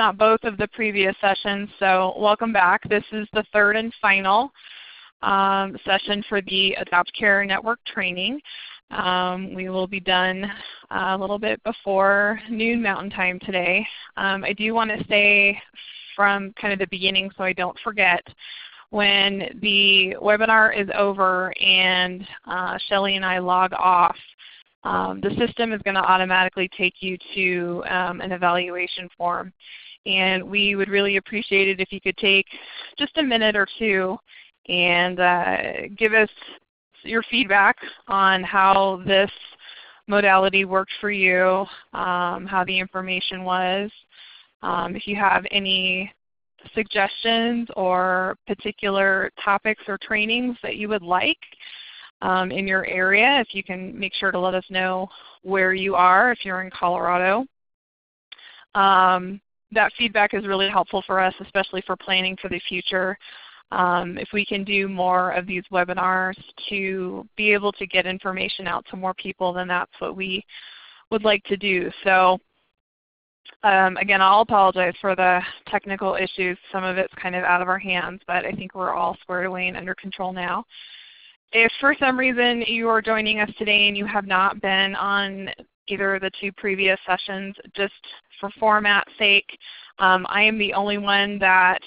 not both, of the previous sessions. So welcome back. This is the third and final session for the Adopt Care Network training. We will be done a little bit before noon Mountain Time today. I do want to say from kind of the beginning so I don't forget, when the webinar is over and Shelly and I log off, the system is going to automatically take you to an evaluation form. And we would really appreciate it if you could take just a minute or two and give us your feedback on how this modality worked for you, how the information was. If you have any suggestions or particular topics or trainings that you would like in your area, if you can make sure to let us know where you are if you're in Colorado. That feedback is really helpful for us, especially for planning for the future. If we can do more of these webinars to be able to get information out to more people, then that's what we would like to do. So again, I'll apologize for the technical issues. Some of it's kind of out of our hands, but I think we're all squared away and under control now. If for some reason you are joining us today and you have not been on either of the two previous sessions, just for format's sake, I am the only one that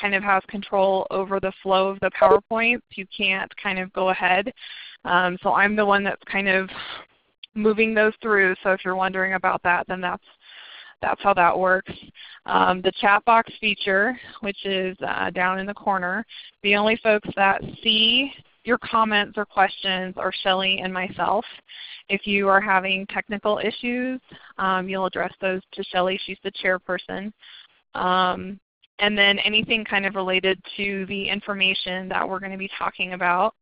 kind of has control over the flow of the PowerPoints. You can't kind of go ahead. So I'm the one that's kind of moving those through. So if you're wondering about that, then that's how that works. The chat box feature, which is down in the corner, the only folks that see your comments or questions are Shelly and myself. If you are having technical issues, you'll address those to Shelly. She's the chairperson. And then anything kind of related to the information that we're going to be talking about,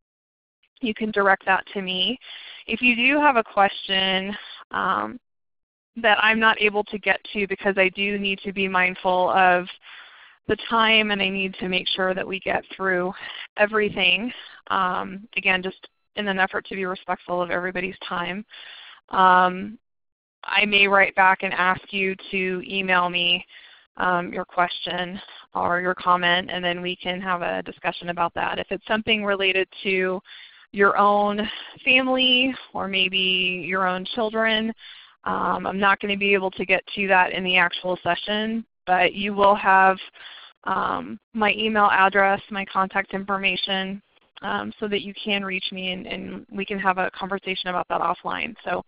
you can direct that to me. If you do have a question that I'm not able to get to because I do need to be mindful of the time and I need to make sure that we get through everything, again, just in an effort to be respectful of everybody's time, I may write back and ask you to email me your question or your comment, and then we can have a discussion about that. If it's something related to your own family or maybe your own children, I'm not going to be able to get to that in the actual session, but you will have my email address, my contact information, so that you can reach me and we can have a conversation about that offline. So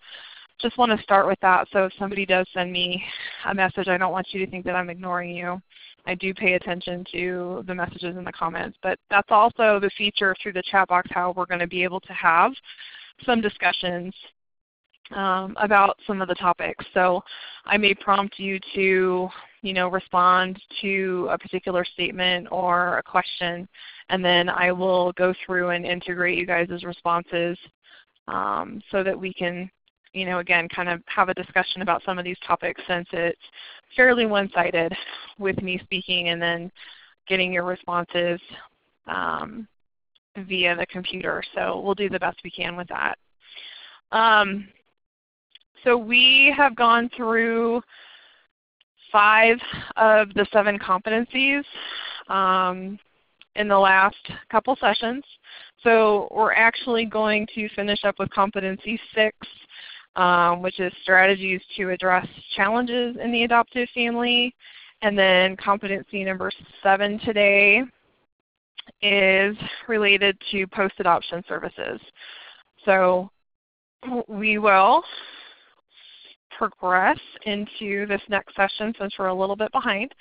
just want to start with that. So if somebody does send me a message, I don't want you to think that I'm ignoring you. I do pay attention to the messages in the comments, but that's also the feature through the chat box, how we're going to be able to have some discussions about some of the topics. So I may prompt you to, respond to a particular statement or a question, and then I will go through and integrate you guys' responses so that we can, again, kind of have a discussion about some of these topics, since it's fairly one-sided with me speaking and then getting your responses via the computer. So we'll do the best we can with that. So we have gone through 5 of the 7 competencies in the last couple sessions. So we're actually going to finish up with competency 6, which is strategies to address challenges in the adoptive family. And then competency number 7 today is related to post-adoption services. So we will progress into this next session since we're a little bit behind.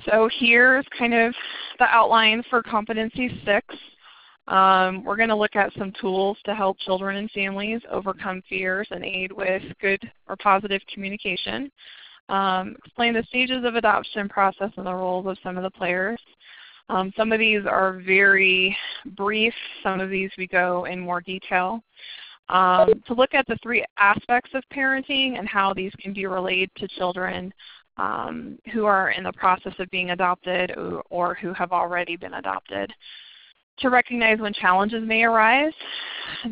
So here's kind of the outline for competency 6. We're going to look at some tools to help children and families overcome fears and aid with good or positive communication. Explain the stages of adoption process and the roles of some of the players. Some of these are very brief. Some of these we go in more detail. To look at the 3 aspects of parenting and how these can be related to children who are in the process of being adopted or who have already been adopted. To recognize when challenges may arise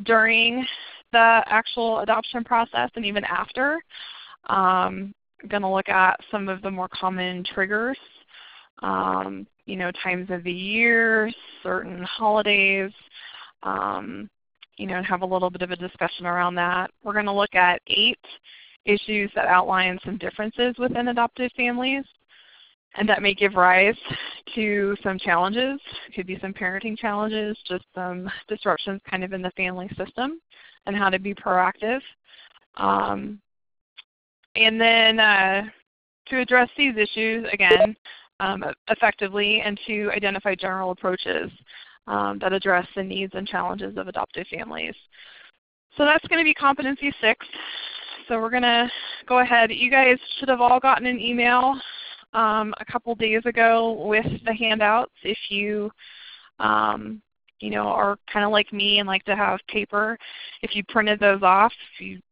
during the actual adoption process and even after. going to look at some of the more common triggers, you know, times of the year, certain holidays, you know, and have a little bit of a discussion around that. We're going to look at 8 issues that outline some differences within adoptive families and that may give rise to some challenges. It could be some parenting challenges, just some disruptions kind of in the family system and how to be proactive. And then to address these issues, again, effectively, and to identify general approaches that address the needs and challenges of adoptive families. So that's going to be Competency 6. So we're going to go ahead. You guys should have all gotten an email a couple days ago with the handouts. If you, you know, are kind of like me and like to have paper, if you printed those off,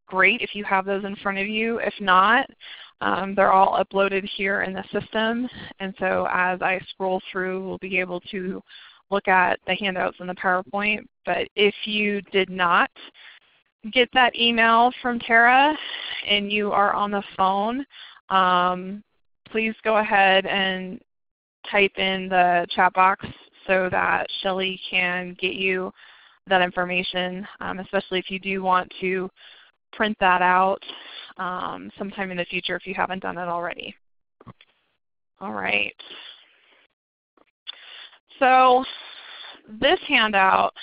great if you have those in front of you. If not, they're all uploaded here in the system. And so as I scroll through, we'll be able to look at the handouts in the PowerPoint. But if you did not get that email from Tara and you are on the phone, please go ahead and type in the chat box so that Shelly can get you that information, especially if you do want to print that out sometime in the future if you haven't done it already. All right. So this handout,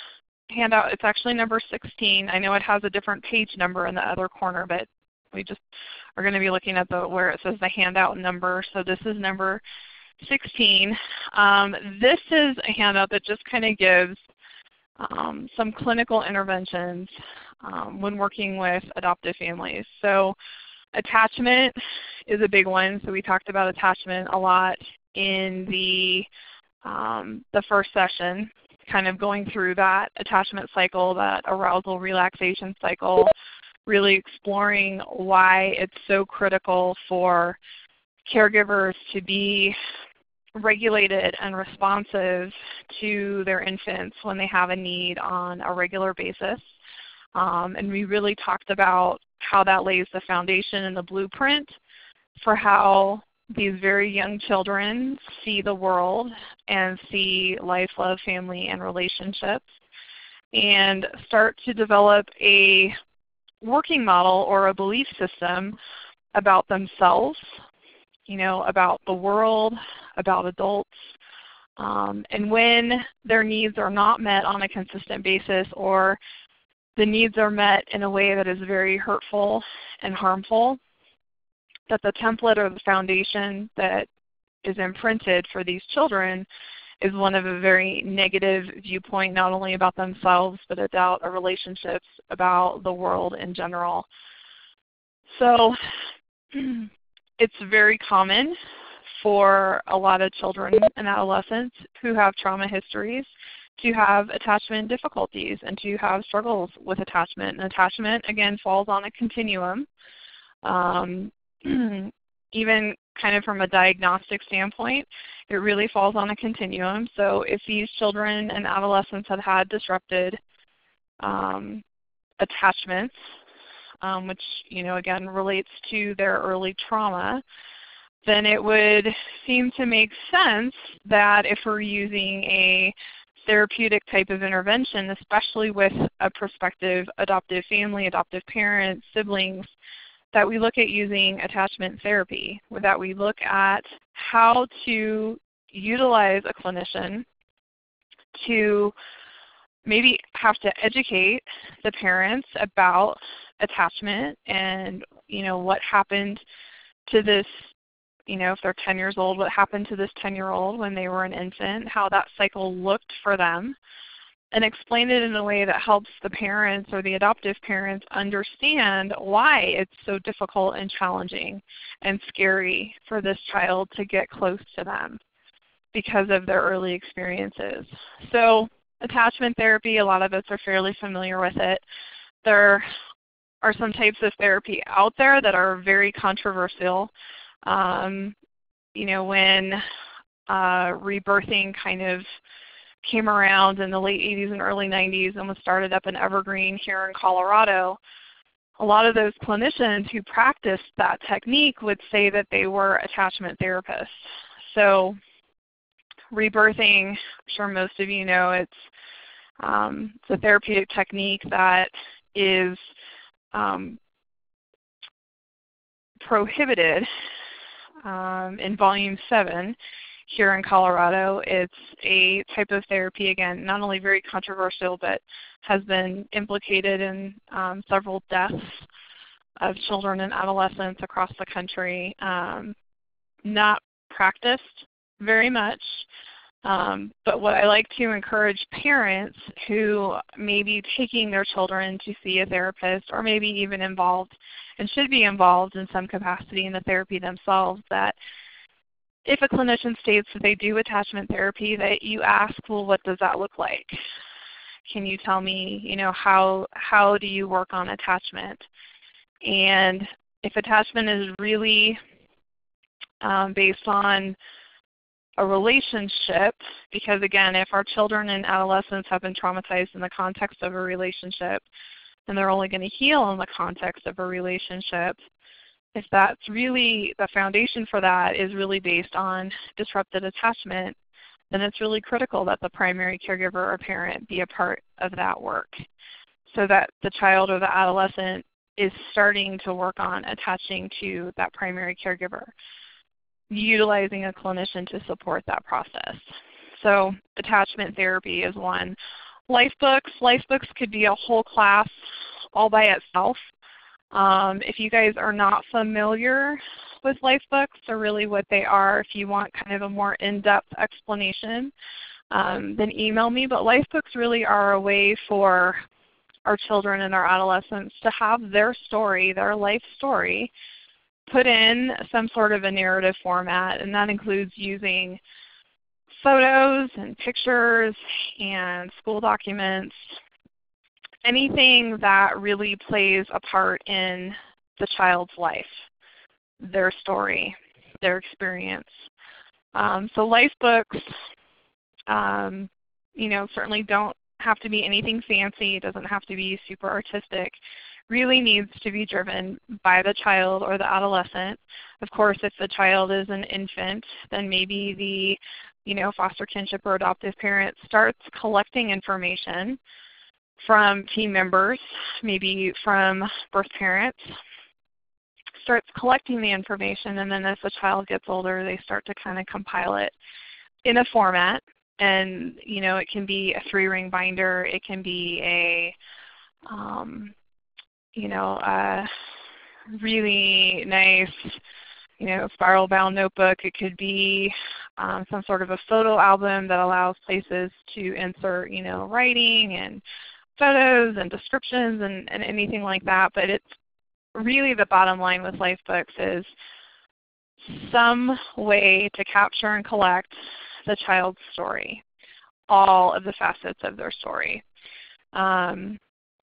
it's actually number 16. I know it has a different page number in the other corner, but we just are going to be looking at where it says the handout number. So this is number 16. This is a handout that just kind of gives some clinical interventions when working with adoptive families. So attachment is a big one. So we talked about attachment a lot in the first session, kind of going through that attachment cycle, that arousal relaxation cycle, really exploring why it's so critical for caregivers to be regulated and responsive to their infants when they have a need on a regular basis. And we really talked about how that lays the foundation and the blueprint for how these very young children see the world and see life, love, family, and relationships, and start to develop a working model or a belief system about themselves, you know, about the world, about adults. And when their needs are not met on a consistent basis, or the needs are met in a way that is very hurtful and harmful, that the template or the foundation that is imprinted for these children is one of a very negative viewpoint, not only about themselves, but about relationships, about the world in general. So it's very common for a lot of children and adolescents who have trauma histories to have attachment difficulties and to have struggles with attachment. And attachment, again, falls on a continuum. Even kind of from a diagnostic standpoint, it really falls on a continuum. So if these children and adolescents had had disrupted attachments, which, you know, again relates to their early trauma, then it would seem to make sense that if we're using a therapeutic type of intervention, especially with a prospective adoptive family, adoptive parents, siblings, that we look at using attachment therapy, that we look at how to utilize a clinician to maybe have to educate the parents about attachment and, you know, what happened to this, you know, if they're 10 years old, what happened to this 10-year-old when they were an infant, how that cycle looked for them, and explain it in a way that helps the parents or the adoptive parents understand why it's so difficult and challenging and scary for this child to get close to them because of their early experiences. So attachment therapy, a lot of us are fairly familiar with it. There are some types of therapy out there that are very controversial. You know, when rebirthing kind of came around in the late 80s and early 90s and was started up in Evergreen here in Colorado, a lot of those clinicians who practiced that technique would say that they were attachment therapists. So rebirthing, I'm sure most of you know, it's a therapeutic technique that is prohibited in Volume 7 here in Colorado. It's a type of therapy, again, not only very controversial, but has been implicated in several deaths of children and adolescents across the country. Not practiced very much. But what I like to encourage parents who may be taking their children to see a therapist, or maybe even involved and should be involved in some capacity in the therapy themselves, that if a clinician states that they do attachment therapy, that you ask, well, what does that look like? Can you tell me, how do you work on attachment? And if attachment is really based on a relationship, because again, if our children and adolescents have been traumatized in the context of a relationship, then they're only going to heal in the context of a relationship. If that's really, the foundation for that is really based on disrupted attachment, then it's really critical that the primary caregiver or parent be a part of that work, so that the child or the adolescent is starting to work on attaching to that primary caregiver, utilizing a clinician to support that process. So attachment therapy is one. Life books could be a whole class all by itself. If you guys are not familiar with life books, or really what they are, if you want kind of a more in-depth explanation, then email me. But life books really are a way for our children and our adolescents to have their story, their life story, put in some sort of a narrative format, and that includes using photos and pictures and school documents, anything that really plays a part in the child's life, their story, their experience. So life books, certainly don't have to be anything fancy. It doesn't have to be super artistic. Really needs to be driven by the child or the adolescent. Of course, if the child is an infant, then maybe the foster kinship or adoptive parent starts collecting information from team members, maybe from birth parents, starts collecting the information, and then as the child gets older, they start to kind of compile it in a format. And it can be a 3-ring binder, it can be a really nice, spiral bound notebook. It could be some sort of a photo album that allows places to insert, writing and photos and descriptions and anything like that. But it's really, the bottom line with life books is some way to capture and collect the child's story, all of the facets of their story.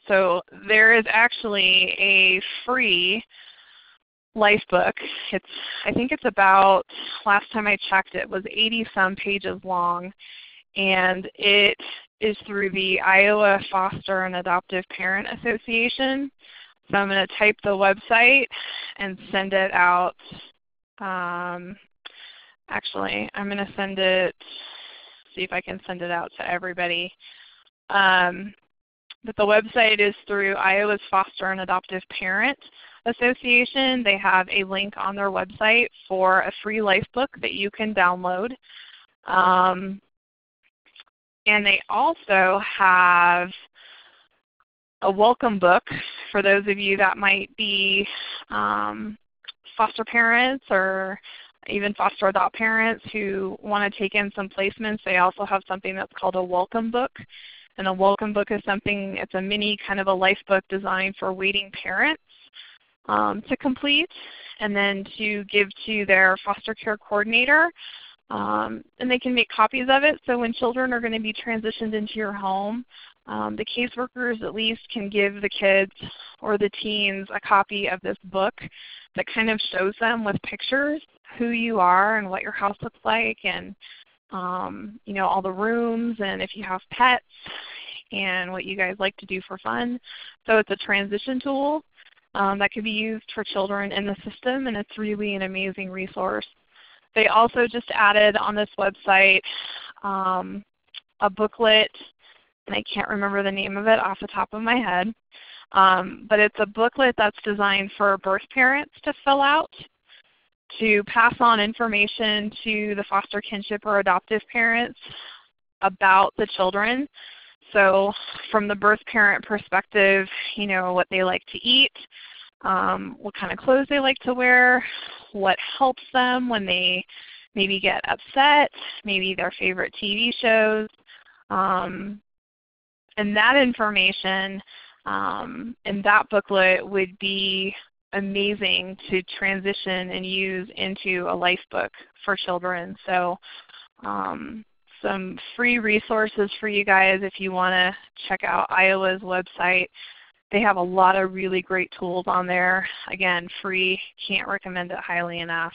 So there is actually a free life book. I think it's about, last time I checked, it was 80-some pages long, and it is through the Iowa Foster and Adoptive Parent Association. So I'm going to type the website and send it out. Actually, I'm going to see if I can send it out to everybody. But the website is through Iowa's Foster and Adoptive Parent Association. They have a link on their website for a free life book that you can download. And they also have a welcome book for those of you that might be foster parents or even foster adopt parents who want to take in some placements. They also have something that's called a welcome book. And a welcome book is something, it's a mini kind of a life book designed for waiting parents to complete and then to give to their foster care coordinator. And they can make copies of it, so when children are going to be transitioned into your home, the caseworkers at least can give the kids or the teens a copy of this book that kind of shows them with pictures who you are and what your house looks like, and all the rooms, and if you have pets, and what you guys like to do for fun. So it's a transition tool that could be used for children in the system, and it's really an amazing resource. They also just added on this website a booklet, and I can't remember the name of it off the top of my head, but it's a booklet that's designed for birth parents to fill out to pass on information to the foster kinship or adoptive parents about the children. So from the birth parent perspective, what they like to eat, what kind of clothes they like to wear, what helps them when they maybe get upset, maybe their favorite TV shows. And that information in that booklet would be amazing to transition and use into a life book for children. So some free resources for you guys if you want to check out Iowa's website. They have a lot of really great tools on there. Again, free, can't recommend it highly enough.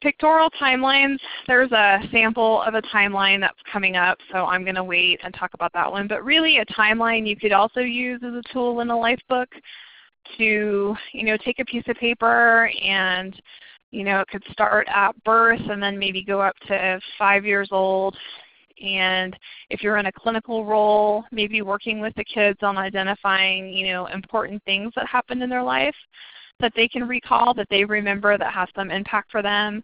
Pictorial timelines, there's a sample of a timeline that's coming up, so I'm going to wait and talk about that one. But really a timeline you could also use as a tool in a life book to take a piece of paper and it could start at birth and then maybe go up to 5 years old. And if you're in a clinical role, maybe working with the kids on identifying important things that happened in their life that they can recall, that they remember, that has some impact for them,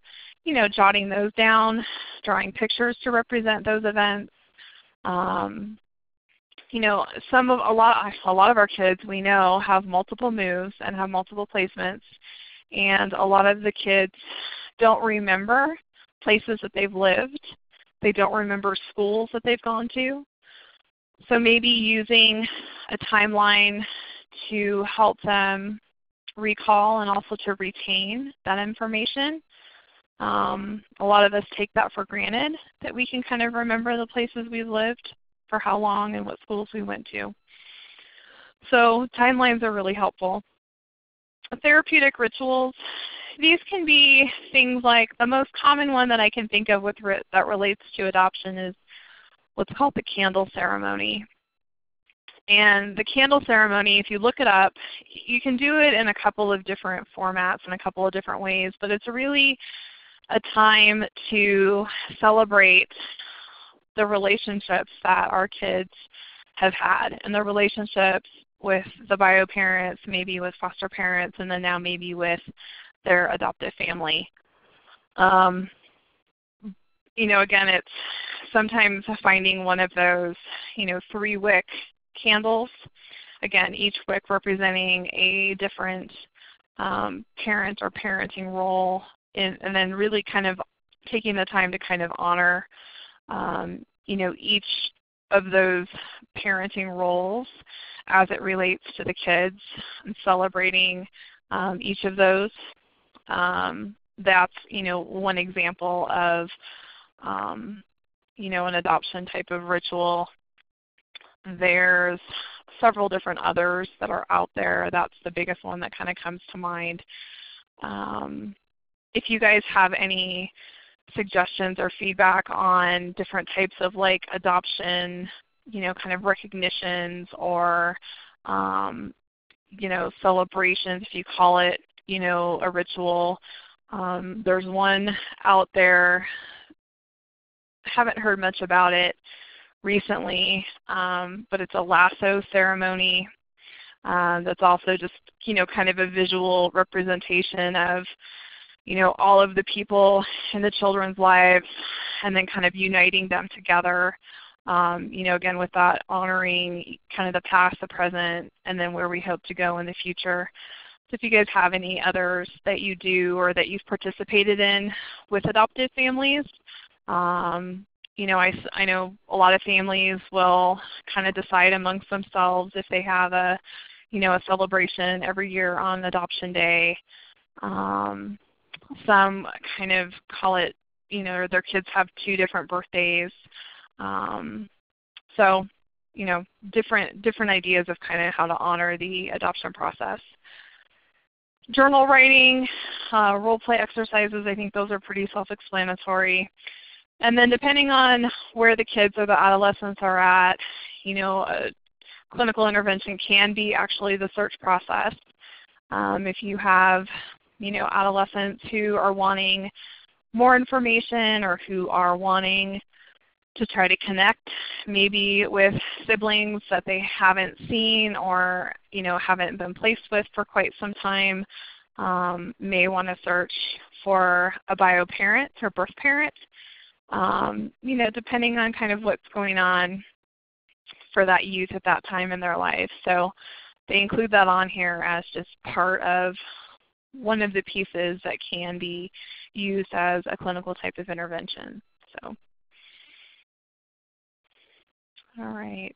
jotting those down, drawing pictures to represent those events. A lot of our kids we know have multiple moves and have multiple placements, and a lot of the kids don't remember places that they've lived. They don't remember schools that they've gone to. So maybe using a timeline to help them recall and also to retain that information. A lot of us take that for granted, that we can kind of remember the places we've lived for how long and what schools we went to. So timelines are really helpful. Therapeutic rituals, these can be things like the most common one that I can think of that relates to adoption is what's called the candle ceremony. And the candle ceremony, if you look it up, you can do it in a couple of different formats and a couple of different ways, but it's really a time to celebrate the relationships that our kids have had and the relationships with the bio parents, maybe with foster parents, and then now maybe with their adoptive family. Again, it's sometimes finding one of those, 3-wick candles. Again, each wick representing a different parent or parenting role, and then really kind of taking the time to kind of honor, each of those parenting roles as it relates to the kids and celebrating each of those. That's, one example of, an adoption type of ritual. There's several different others that are out there. That's the biggest one that kind of comes to mind. If you guys have any suggestions or feedback on different types of adoption, kind of recognitions or, celebrations, if you call it, a ritual. There's one out there, haven't heard much about it recently, but it's a lasso ceremony that's also just, kind of a visual representation of, all of the people in the children's lives and then kind of uniting them together, again with that honoring kind of the past, the present, and then where we hope to go in the future. So if you guys have any others that you do or that you've participated in with adoptive families, I know a lot of families will kind of decide amongst themselves if they have a celebration every year on Adoption Day. Some kind of call it, their kids have 2 different birthdays. So, different ideas of kind of how to honor the adoption process. Journal writing, role play exercises, I think those are pretty self-explanatory. And then depending on where the kids or the adolescents are at, clinical intervention can be actually the search process. If you have, adolescents who are wanting more information or who are wanting to try to connect maybe with siblings that they haven't seen or haven't been placed with for quite some time, may want to search for a bio parent or birth parent, depending on kind of what's going on for that youth at that time in their life. So they include that on here as just part of one of the pieces that can be used as a clinical type of intervention. So, all right.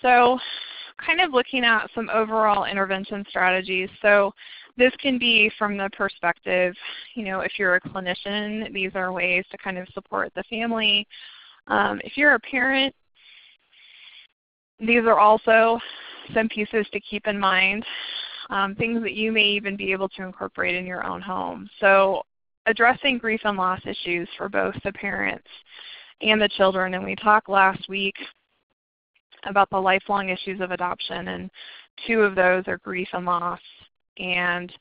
So kind of looking at some overall intervention strategies. So this can be from the perspective, if you're a clinician, these are ways to kind of support the family. If you're a parent, these are also some pieces to keep in mind, things that you may even be able to incorporate in your own home. So addressing grief and loss issues for both the parents and the children. And we talked last week about the lifelong issues of adoption, and two of those are grief and loss. And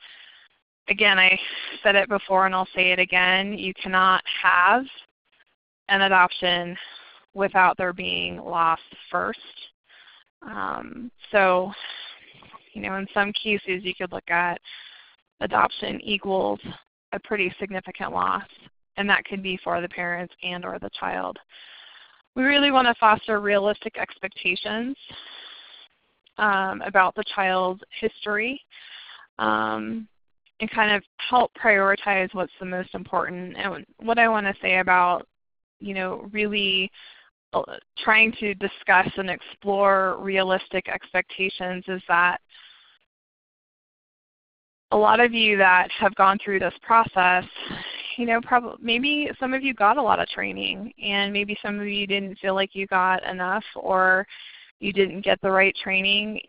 again, I said it before and I'll say it again, you cannot have an adoption without there being loss first. So, in some cases you could look at adoption equals a pretty significant loss, and that could be for the parents and or the child. We really want to foster realistic expectations about the child's history and kind of help prioritize what's the most important. And what I want to say about, really trying to discuss and explore realistic expectations is that a lot of you that have gone through this process, maybe some of you got a lot of training, and maybe some of you didn't feel like you got enough, or you didn't get the right training,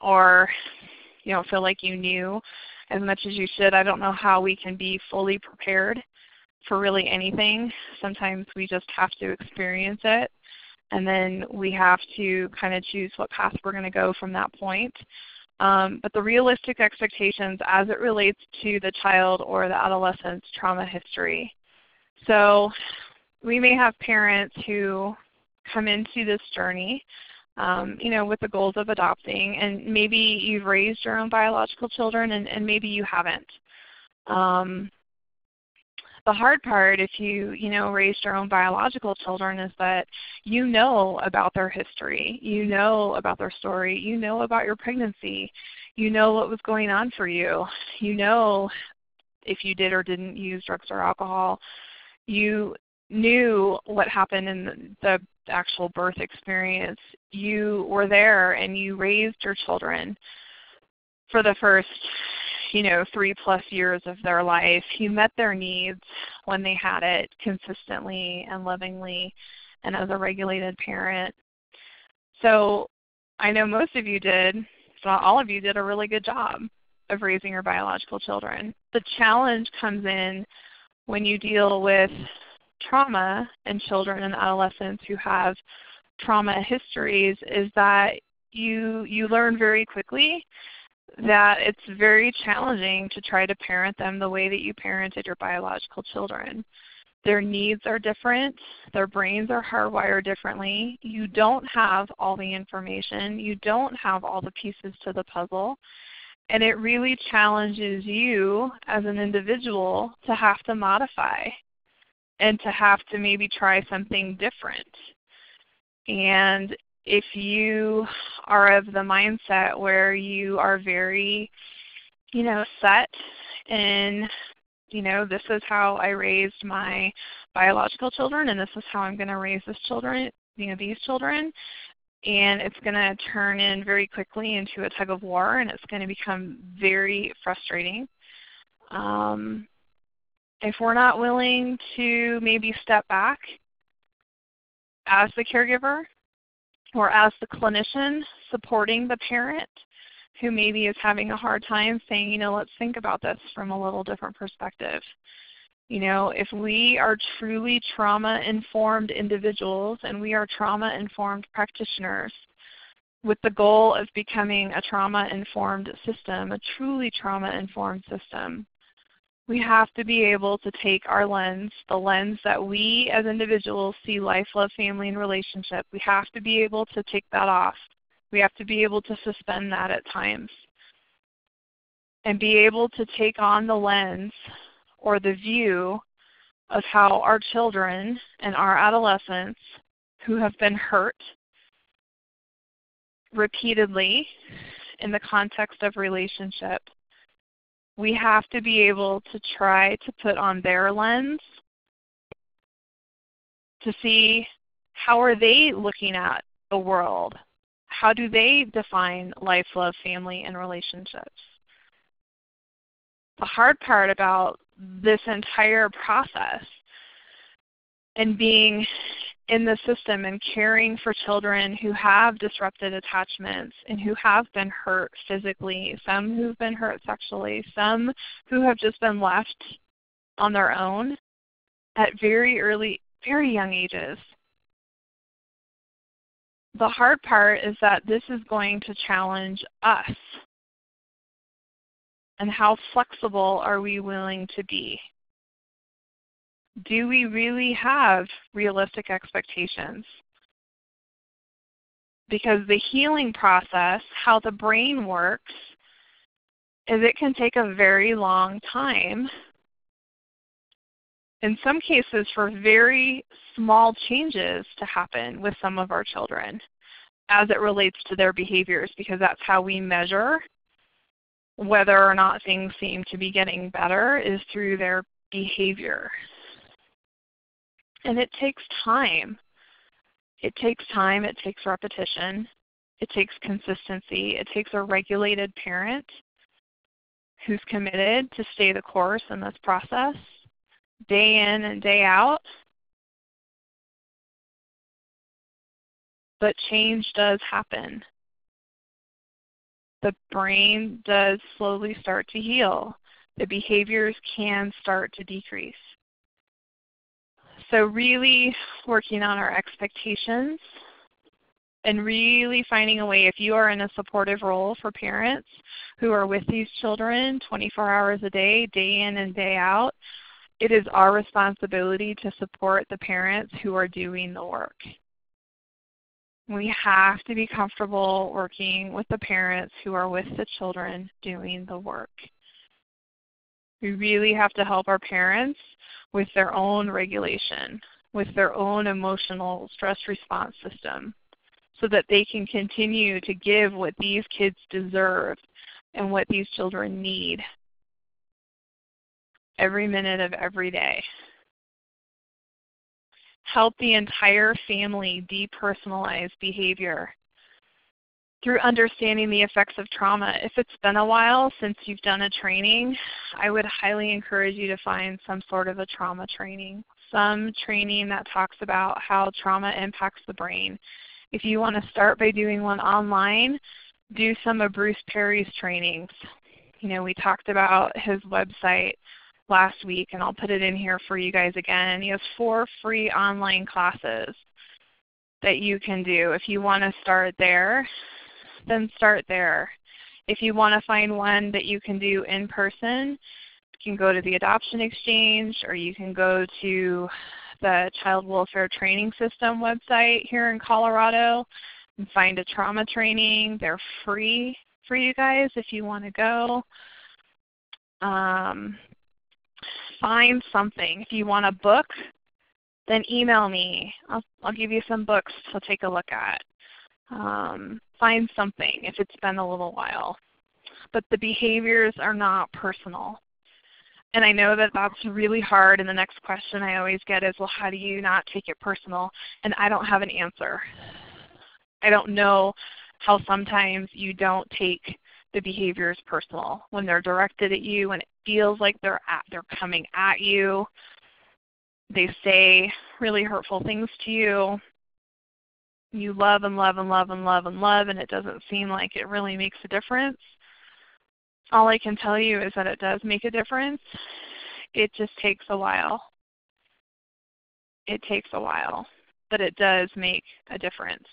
or you don't feel like you knew as much as you should. I don't know how we can be fully prepared for really anything. Sometimes we just have to experience it, and then we have to kind of choose what path we're going to go from that point. But the realistic expectations as it relates to the child or the adolescent's trauma history. So we may have parents who come into this journey with the goals of adopting, and maybe you've raised your own biological children and maybe you haven't. The hard part if you raised your own biological children is that you know about their history, you know about their story, you know about your pregnancy, you know what was going on for you, you know if you did or didn't use drugs or alcohol, you knew what happened in the actual birth experience, you were there and you raised your children for the first 3+ years of their life. You met their needs when they had it consistently and lovingly and as a regulated parent. So I know most of you did, if not all of you did, a really good job of raising your biological children. The challenge comes in when you deal with trauma in children and adolescents who have trauma histories, is that you learn very quickly that it's very challenging to try to parent them the way that you parented your biological children. Their needs are different. Their brains are hardwired differently. You don't have all the information. You don't have all the pieces to the puzzle. And it really challenges you as an individual to have to modify and to have to maybe try something different. And if you are of the mindset where you are very, set in, this is how I raised my biological children and this is how I'm going to raise these children, and it's going to turn in very quickly into a tug of war, and it's going to become very frustrating. If we're not willing to maybe step back as the caregiver, or as the clinician supporting the parent who maybe is having a hard time, saying, let's think about this from a little different perspective. You know, if we are truly trauma-informed individuals and we are trauma-informed practitioners with the goal of becoming a trauma-informed system, a truly trauma-informed system, we have to be able to take our lens, the lens that we as individuals see life, love, family, and relationship. We have to be able to take that off. We have to be able to suspend that at times and be able to take on the lens or the view of how our children and our adolescents who have been hurt repeatedly in the context of relationship, we have to be able to try to put on their lens to see how are they looking at the world. How do they define life, love, family, and relationships? The hard part about this entire process and being in the system and caring for children who have disrupted attachments and who have been hurt physically, some who've been hurt sexually, some who have just been left on their own at very young ages. The hard part is that this is going to challenge us. And how flexible are we willing to be? Do we really have realistic expectations? Because the healing process, how the brain works, is it can take a very long time. In some cases, for very small changes to happen with some of our children as it relates to their behaviors, because that's how we measure whether or not things seem to be getting better is through their behavior. And it takes time. It takes time. It takes repetition. It takes consistency. It takes a regulated parent who's committed to stay the course in this process, day in and day out. But change does happen. The brain does slowly start to heal. The behaviors can start to decrease. So really working on our expectations and really finding a way, if you are in a supportive role for parents who are with these children 24 hours a day, day in and day out, it is our responsibility to support the parents who are doing the work. We have to be comfortable working with the parents who are with the children doing the work. We really have to help our parents with their own regulation, with their own emotional stress response system, so that they can continue to give what these kids deserve and what these children need every minute of every day. Help the entire family depersonalize behavior through understanding the effects of trauma. If it's been a while since you've done a training, I would highly encourage you to find some sort of a trauma training, some training that talks about how trauma impacts the brain. If you want to start by doing one online, do some of Bruce Perry's trainings. You know, we talked about his website last week, and I'll put it in here for you guys again. He has 4 free online classes that you can do. If you want to start there, then start there. If you want to find one that you can do in person, you can go to the Adoption Exchange, or you can go to the Child Welfare Training System website here in Colorado and find a trauma training. They're free for you guys if you want to go. Find something. If you want a book, then email me. I'll give you some books to take a look at. Find something if it's been a little while. But the behaviors are not personal. And I know that that's really hard, and the next question I always get is, well, how do you not take it personal? And I don't have an answer. I don't know how sometimes you don't take the behaviors personal when they're directed at you, when it feels like they're coming at you. They say really hurtful things to you. You love and love and love and love and love, and it doesn't seem like it really makes a difference. All I can tell you is that it does make a difference. it just takes a while. It takes a while, but it does make a difference.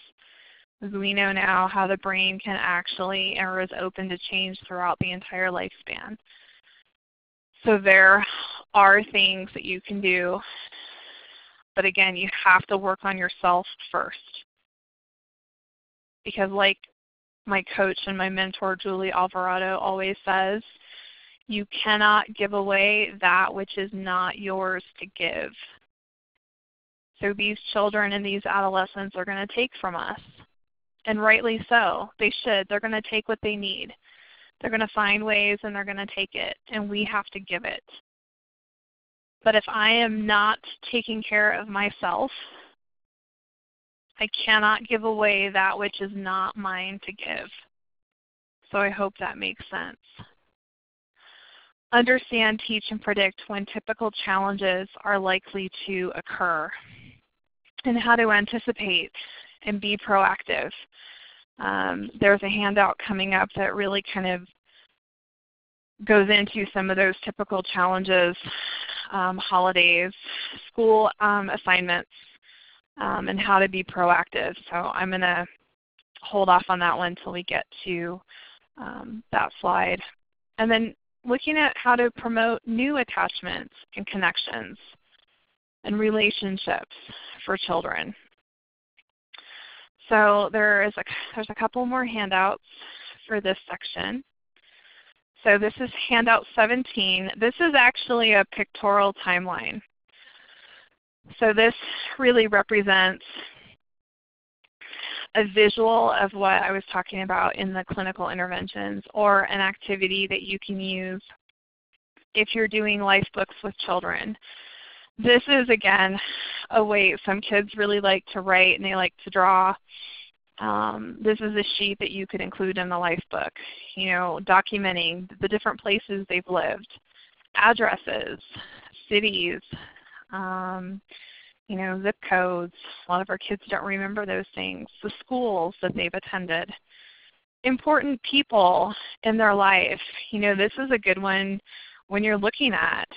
As we know now how the brain can actually, or is open to change throughout the entire lifespan. So there are things that you can do, but again, you have to work on yourself first. Because like my coach and my mentor, Julie Alvarado, always says, you cannot give away that which is not yours to give. So these children and these adolescents are going to take from us. And rightly so. They should. They're going to take what they need. They're going to find ways and they're going to take it. And we have to give it. But if I am not taking care of myself, I cannot give away that which is not mine to give. So I hope that makes sense. Understand, teach, and predict when typical challenges are likely to occur, and how to anticipate and be proactive. There's a handout coming up that really kind of goes into some of those typical challenges, holidays, school assignments, and how to be proactive. So I'm going to hold off on that one until we get to that slide. And then looking at how to promote new attachments and connections and relationships for children. So there's a couple more handouts for this section. So this is handout 17. This is actually a pictorial timeline. So this really represents a visual of what I was talking about in the clinical interventions, or an activity that you can use if you're doing life books with children. This is, again, a way some kids really like to write and they like to draw. This is a sheet that you could include in the life book, documenting the different places they've lived, addresses, cities, zip codes. A lot of our kids don't remember those things. The schools that they've attended. Important people in their life. This is a good one when you're looking at,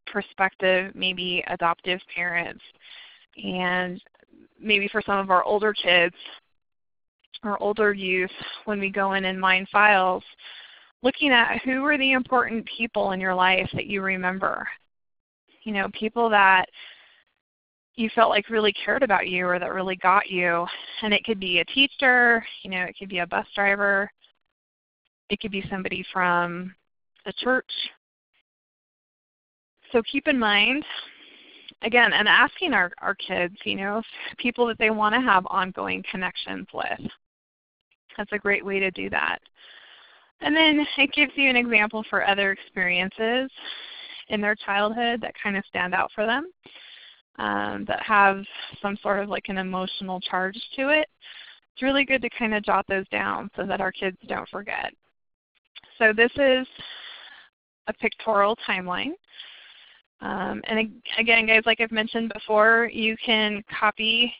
prospective, maybe adoptive parents. And maybe for some of our older kids or older youth, when we go in and mine files, looking at who are the important people in your life that you remember. People that you felt like really cared about you or that really got you. And it could be a teacher, it could be a bus driver, it could be somebody from the church. So keep in mind, again, and asking our kids, people that they want to have ongoing connections with. That's a great way to do that. And then it gives you an example for other experiences in their childhood that kind of stand out for them, that have some sort of like an emotional charge to it. It's really good to kind of jot those down so that our kids don't forget. So this is a pictorial timeline. And again, guys, like I've mentioned before, you can copy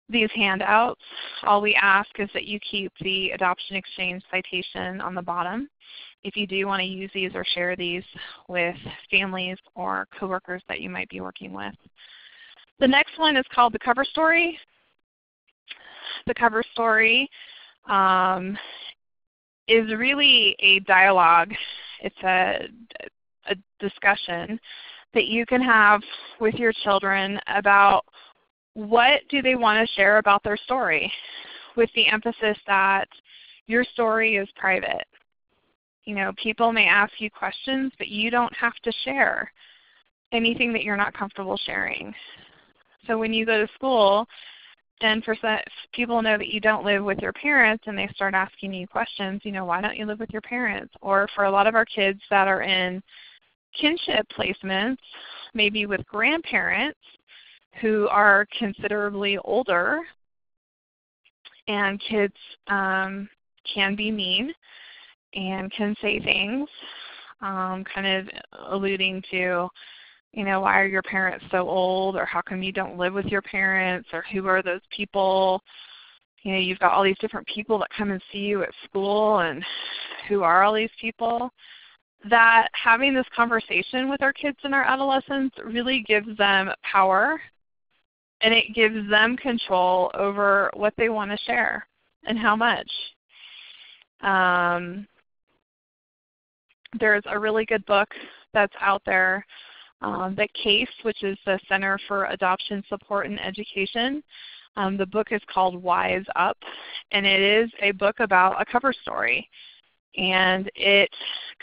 these handouts. All we ask is that you keep the adoption exchange citation on the bottom if you do want to use these or share these with families or coworkers that you might be working with. The next one is called the cover story. The cover story is really a dialogue. It's a discussion that you can have with your children about what do they want to share about their story, with the emphasis that your story is private. People may ask you questions, but you don't have to share anything that you're not comfortable sharing. So when you go to school and people know that you don't live with your parents and they start asking you questions, why don't you live with your parents? Or for a lot of our kids that are in kinship placements, maybe with grandparents who are considerably older, and kids can be mean and can say things kind of alluding to, why are your parents so old, or how come you don't live with your parents, or who are those people? You've got all these different people that come and see you at school, and who are all these people? that having this conversation with our kids and our adolescents really gives them power, and it gives them control over what they want to share and how much. There's a really good book that's out there, the CASE, which is the Center for Adoption Support and Education. The book is called Wise Up, and it is a book about a cover story. And it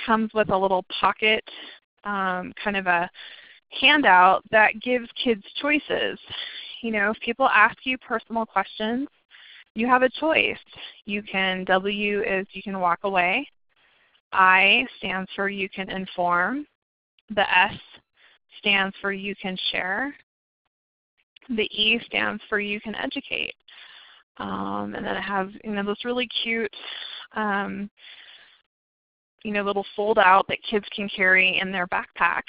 comes with a little pocket, kind of a handout that gives kids choices. You know, if people ask you personal questions, you have a choice. You can, W is you can walk away. I stands for you can inform. The S stands for you can share. The E stands for you can educate. And then it has, you know, this really cute, you know, little fold out that kids can carry in their backpack.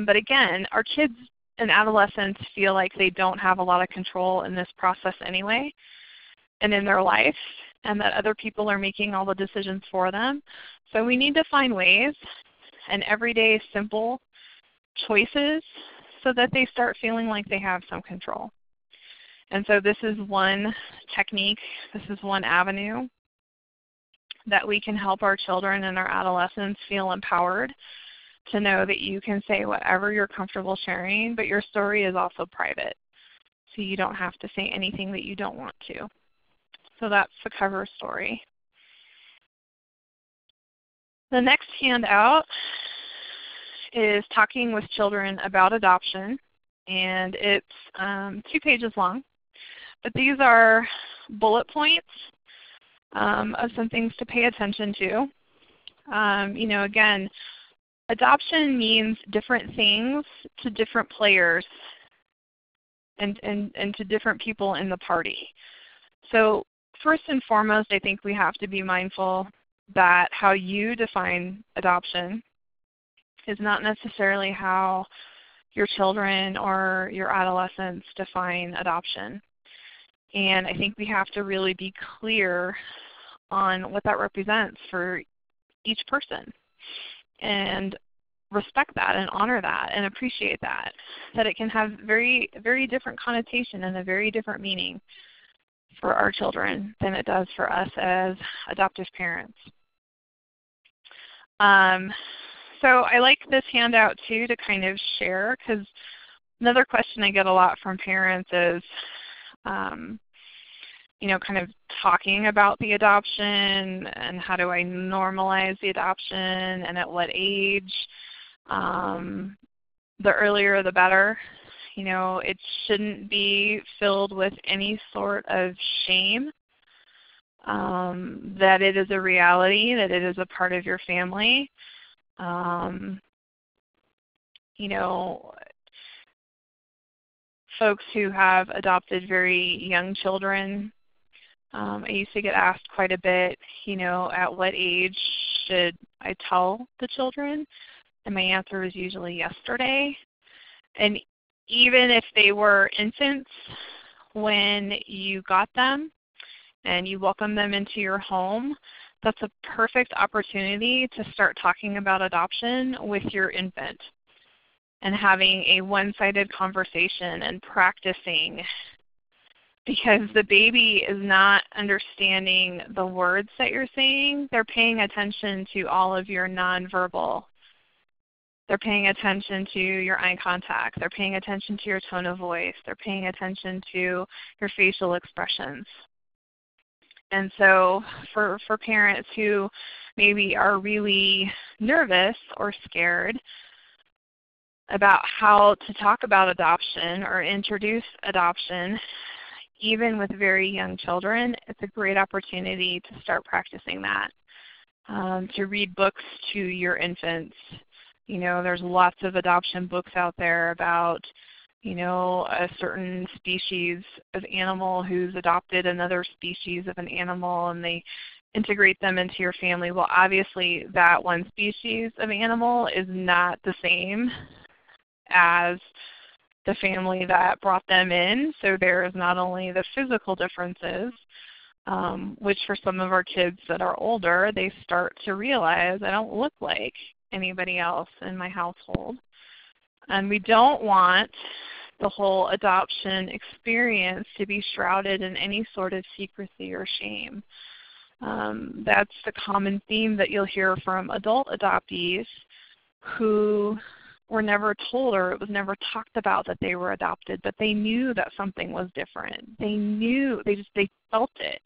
But again, our kids and adolescents feel like they don't have a lot of control in this process anyway and in their life, and that other people are making all the decisions for them. So we need to find ways and everyday simple choices so that they start feeling like they have some control. And so this is one technique, this is one avenue that we can help our children and our adolescents feel empowered to know that you can say whatever you're comfortable sharing, but your story is also private. So you don't have to say anything that you don't want to. So that's the cover story. The next handout is talking with children about adoption, and it's 2 pages long. But these are bullet points of some things to pay attention to. You know, again, adoption means different things to different players and to different people in the party. So first and foremost, I think we have to be mindful that how you define adoption is not necessarily how your children or your adolescents define adoption. And I think we have to really be clear on what that represents for each person and respect that and honor that and appreciate that, that it can have very, very different connotation and a very different meaning for our children than it does for us as adoptive parents. So I like this handout too to kind of share, because another question I get a lot from parents is, you know, kind of talking about the adoption and how do I normalize the adoption and at what age. The earlier the better. You know, it shouldn't be filled with any sort of shame, that it is a reality, that it is a part of your family. You know, folks who have adopted very young children, I used to get asked quite a bit, you know, at what age should I tell the children? And my answer was usually yesterday. And even if they were infants when you got them and you welcomed them into your home, that's a perfect opportunity to start talking about adoption with your infant and having a one-sided conversation and practicing, because the baby is not understanding the words that you're saying. They're paying attention to all of your nonverbal. They're paying attention to your eye contact. They're paying attention to your tone of voice. They're paying attention to your facial expressions. And so for parents who maybe are really nervous or scared about how to talk about adoption or introduce adoption, even with very young children, it's a great opportunity to start practicing that, to read books to your infants. You know, there's lots of adoption books out there about, you know, a certain species of animal who's adopted another species of an animal and they integrate them into your family. Well, obviously that one species of animal is not the same as the family that brought them in. So there is not only the physical differences, which for some of our kids that are older, they start to realize I don't look like anybody else in my household. And we don't want the whole adoption experience to be shrouded in any sort of secrecy or shame. That's the common theme that you'll hear from adult adoptees who were never told, or it was never talked about that they were adopted, but they knew that something was different. They knew, they felt it.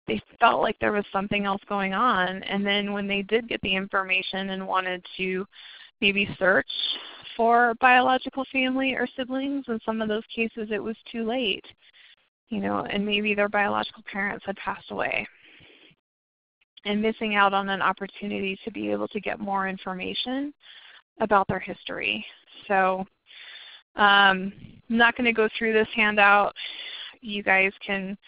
They felt like there was something else going on. And then when they did get the information and wanted to maybe search for biological family or siblings, in some of those cases it was too late, and maybe their biological parents had passed away, and missing out on an opportunity to be able to get more information about their history. So I'm not going to go through this handout. You guys can,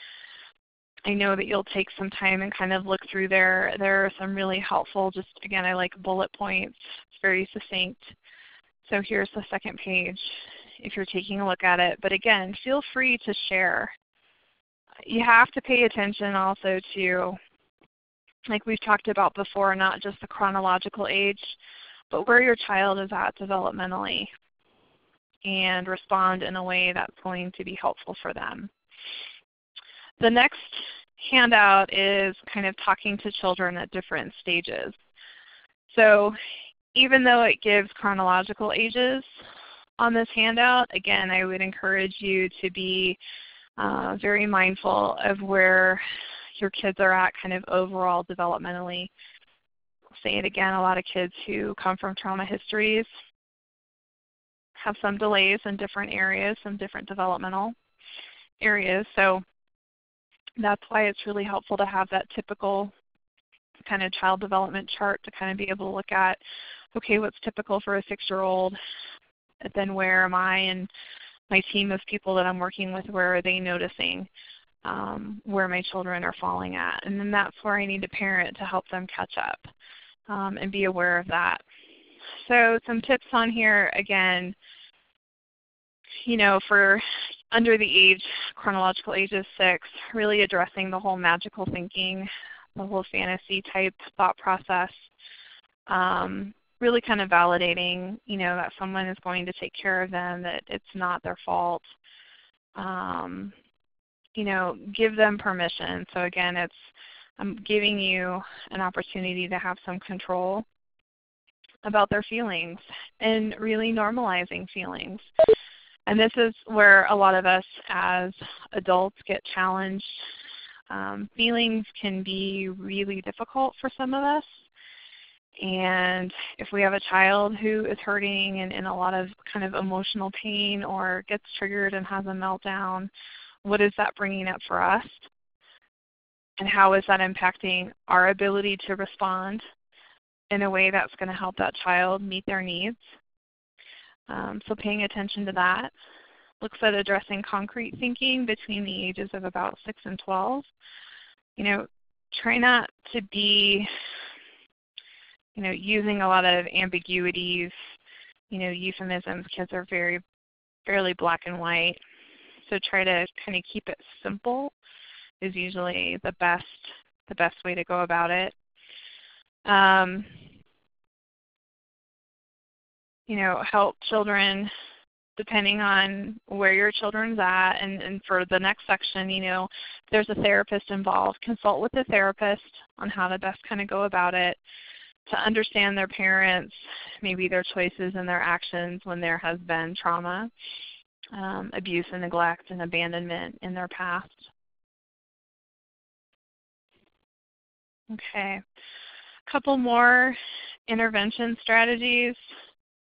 I know that you'll take some time and kind of look through there. There are some really helpful, just again, I like bullet points. It's very succinct. So here's the second page if you're taking a look at it. But again, feel free to share. You have to pay attention also to, like we've talked about before, not just the chronological age, but where your child is at developmentally, and respond in a way that's going to be helpful for them. The next handout is kind of talking to children at different stages. So even though it gives chronological ages on this handout, again, I would encourage you to be very mindful of where your kids are at kind of overall developmentally. I'll say it again, a lot of kids who come from trauma histories have some delays in different areas, some different developmental areas. So that's why it's really helpful to have that typical kind of child development chart to kind of be able to look at, okay, what's typical for a 6-year-old, and then where am I and my team of people that I'm working with, where are they noticing where my children are falling at? And then that's where I need a parent to help them catch up and be aware of that. So some tips on here, again, for under the age, chronological age of 6, really addressing the whole magical thinking, the whole fantasy type thought process, really kind of validating, that someone is going to take care of them, that it's not their fault. Give them permission. So again, I'm giving you an opportunity to have some control about their feelings and really normalizing feelings. And this is where a lot of us as adults get challenged. Feelings can be really difficult for some of us. And if we have a child who is hurting and in a lot of kind of emotional pain or gets triggered and has a meltdown, what is that bringing up for us? And how is that impacting our ability to respond in a way that's going to help that child meet their needs? So paying attention to that. Looks at addressing concrete thinking between the ages of about 6 and 12. Try not to be, using a lot of ambiguities, euphemisms. Kids are fairly black and white. So try to kind of keep it simple is usually the best way to go about it. Help children depending on where your children's at. And for the next section, if there's a therapist involved, consult with the therapist on how to best kind of go about it, to understand their parents, maybe their choices and their actions when there has been trauma, abuse and neglect and abandonment in their past. Okay, a couple more intervention strategies.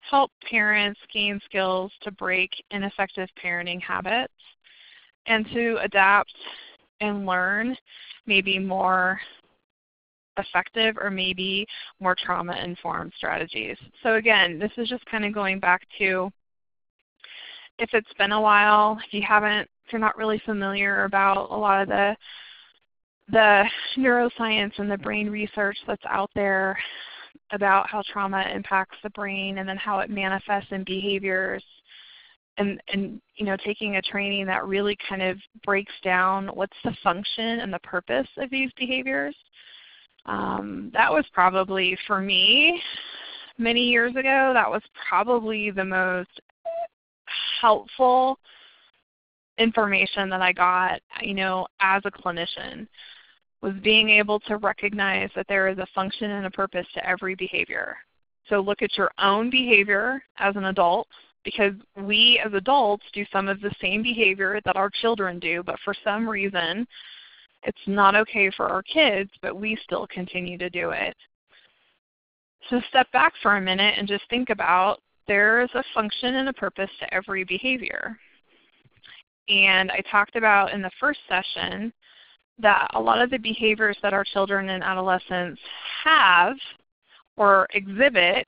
Help parents gain skills to break ineffective parenting habits and to adapt and learn maybe more effective or maybe more trauma-informed strategies. So again, this is just kind of going back to, if it's been a while, if you're not really familiar about a lot of the neuroscience and the brain research that's out there about how trauma impacts the brain and then how it manifests in behaviors, and taking a training that really kind of breaks down what's the function and the purpose of these behaviors. That was probably, for me, many years ago, that was probably the most helpful information that I got, as a clinician, was being able to recognize that there is a function and a purpose to every behavior. So look at your own behavior as an adult, because we as adults do some of the same behavior that our children do, but for some reason it's not okay for our kids, but we still continue to do it. So step back for a minute and just think about, there is a function and a purpose to every behavior. And I talked about in the first session that a lot of the behaviors that our children and adolescents have or exhibit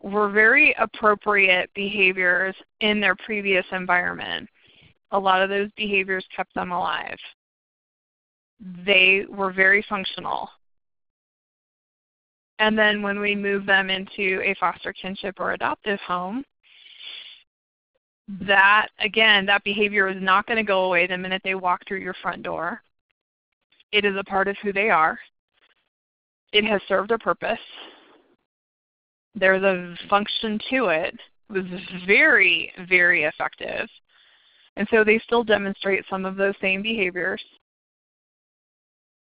were very appropriate behaviors in their previous environment. A lot of those behaviors kept them alive. They were very functional. And then when we move them into a foster kinship or adoptive home, that behavior is not going to go away the minute they walk through your front door. It is a part of who they are. It has served a purpose. There's a function to it. It was very, very effective. And so they still demonstrate some of those same behaviors.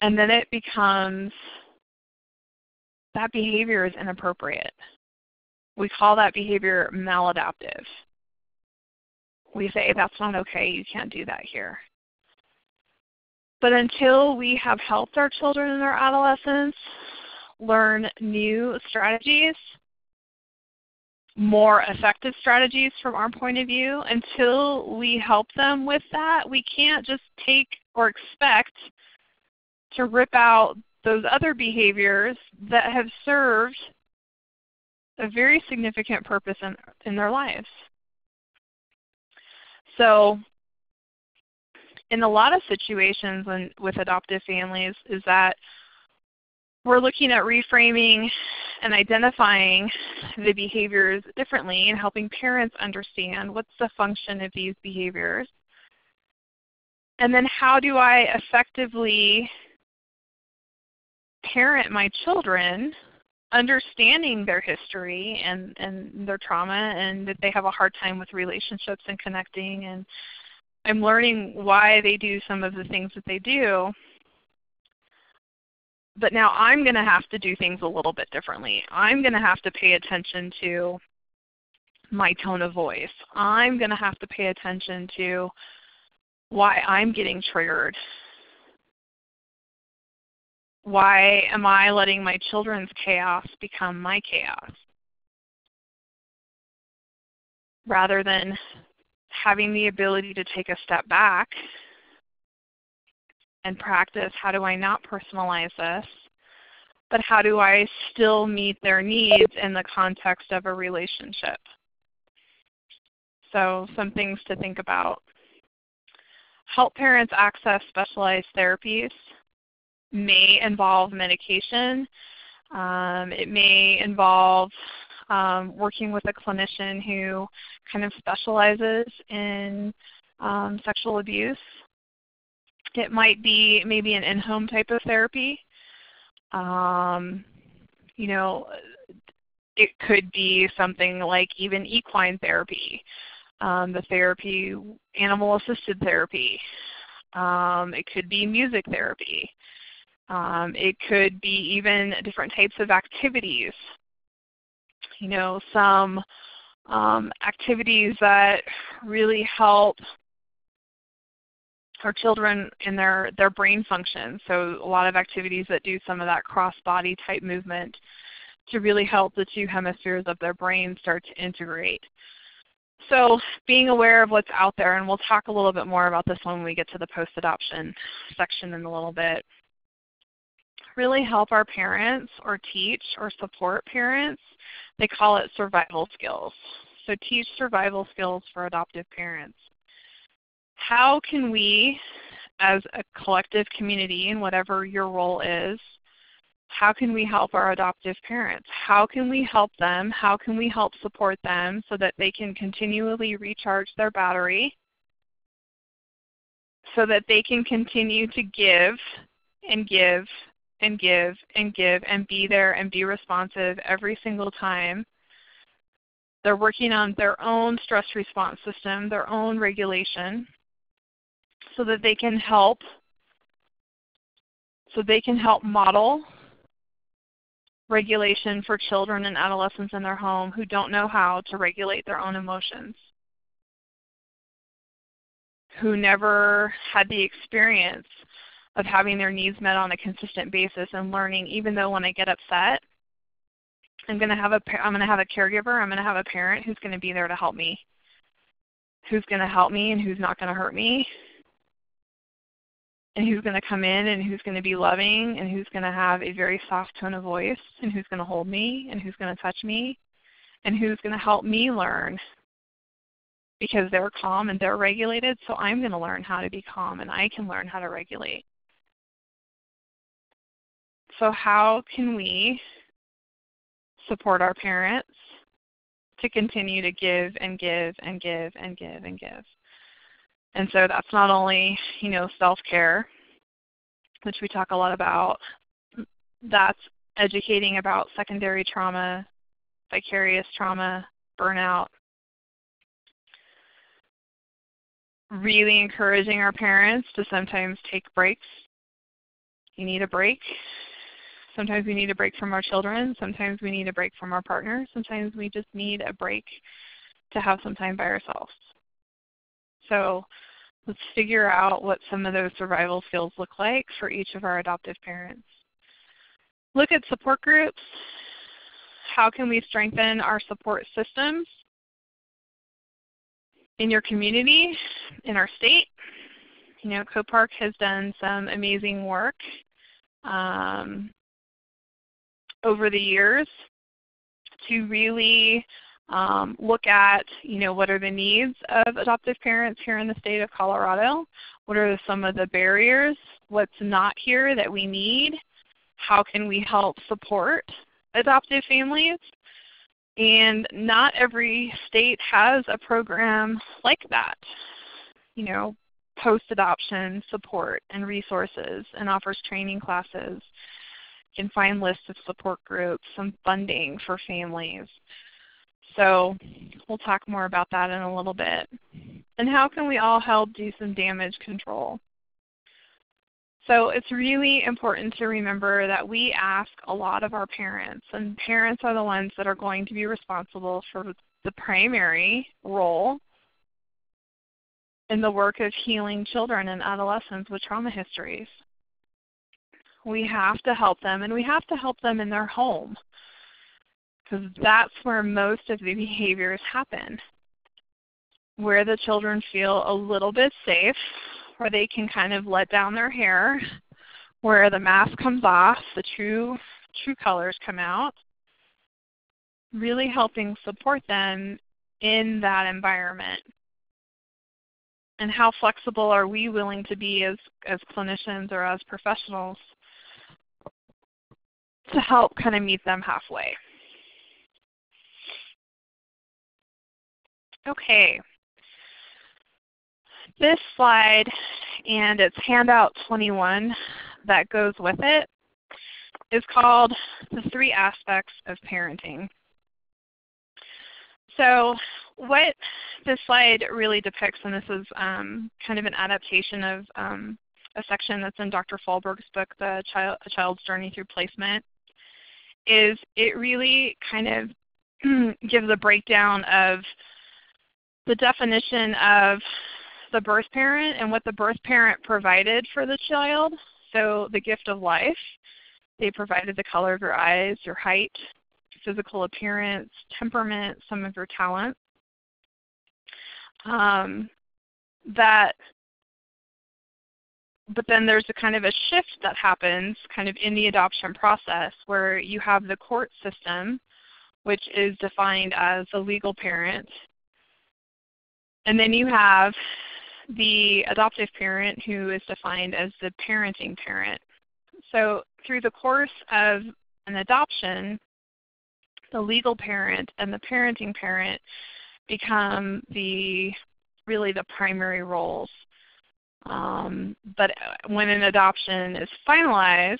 And then it becomes, that behavior is inappropriate. We call that behavior maladaptive. We say, that's not okay, you can't do that here. But until we have helped our children and our adolescents learn new strategies, more effective strategies from our point of view, until we help them with that, we can't just take or expect to rip out those other behaviors that have served a very significant purpose in their lives. So in a lot of situations with adoptive families is that we're looking at reframing and identifying the behaviors differently and helping parents understand what's the function of these behaviors. And then how do I effectively parent my children, understanding their history and their trauma, and that they have a hard time with relationships and connecting, and I'm learning why they do some of the things that they do. But now I'm going to have to do things a little bit differently. I'm going to have to pay attention to my tone of voice. I'm going to have to pay attention to why I'm getting triggered. Why am I letting my children's chaos become my chaos? Rather than having the ability to take a step back and practice, how do I not personalize this, but how do I still meet their needs in the context of a relationship? So some things to think about. Help parents access specialized therapies. May involve medication. It may involve working with a clinician who kind of specializes in sexual abuse. It might be maybe an in-home type of therapy. It could be something like even equine therapy, the therapy, animal-assisted therapy. It could be music therapy. It could be even different types of activities. Some activities that really help our children in their brain function. So a lot of activities that do some of that cross-body type movement to really help the two hemispheres of their brain start to integrate. So being aware of what's out there, and we'll talk a little bit more about this when we get to the post-adoption section in a little bit. Really help our parents or teach or support parents. They call it survival skills. So teach survival skills for adoptive parents. How can we, as a collective community, and whatever your role is, how can we help our adoptive parents? How can we help them? How can we help support them so that they can continually recharge their battery, so that they can continue to give and give and give and give and be there and be responsive every single time. They're working on their own stress response system, their own regulation, so that they can help model regulation for children and adolescents in their home who don't know how to regulate their own emotions, who never had the experience of having their needs met on a consistent basis and learning, even though when I get upset, I'm going to have a caregiver, I'm going to have a parent who's going to be there to help me, who's going to help me and who's not going to hurt me, and who's going to come in and who's going to be loving and who's going to have a very soft tone of voice and who's going to hold me and who's going to touch me and who's going to help me learn, because they're calm and they're regulated, so I'm going to learn how to be calm and I can learn how to regulate. So how can we support our parents to continue to give and give and give and give and give? And so that's not only, self-care, which we talk a lot about. That's educating about secondary trauma, vicarious trauma, burnout. Really encouraging our parents to sometimes take breaks. You need a break. Sometimes we need a break from our children. Sometimes we need a break from our partner. Sometimes we just need a break to have some time by ourselves. So let's figure out what some of those survival skills look like for each of our adoptive parents. Look at support groups. How can we strengthen our support systems in your community, in our state? CoPark has done some amazing work over the years to really look at, what are the needs of adoptive parents here in the state of Colorado? What are some of the barriers? What's not here that we need? How can we help support adoptive families? And not every state has a program like that, post-adoption support and resources, and offers training classes. You can find lists of support groups, some funding for families. So we'll talk more about that in a little bit. And how can we all help do some damage control? So it's really important to remember that we ask a lot of our parents, and parents are the ones that are going to be responsible for the primary role in the work of healing children and adolescents with trauma histories. We have to help them, and we have to help them in their home, because that's where most of the behaviors happen, where the children feel a little bit safe, where they can kind of let down their hair, where the mask comes off, the true colors come out, really helping support them in that environment. And how flexible are we willing to be as clinicians or as professionals to help kind of meet them halfway? Okay. This slide and its handout 21 that goes with it is called The 3 Aspects of Parenting. So what this slide really depicts, and this is kind of an adaptation of a section that's in Dr. Fahlberg's book, A Child's Journey Through Placement, is it really kind of gives a breakdown of the definition of the birth parent and what the birth parent provided for the child. So the gift of life, they provided the color of your eyes, your height, physical appearance, temperament, some of your talents. But then there's a kind of a shift that happens kind of in the adoption process, where you have the court system, which is defined as the legal parent. And then you have the adoptive parent, who is defined as the parenting parent. So through the course of an adoption, the legal parent and the parenting parent become really the primary roles. But when an adoption is finalized,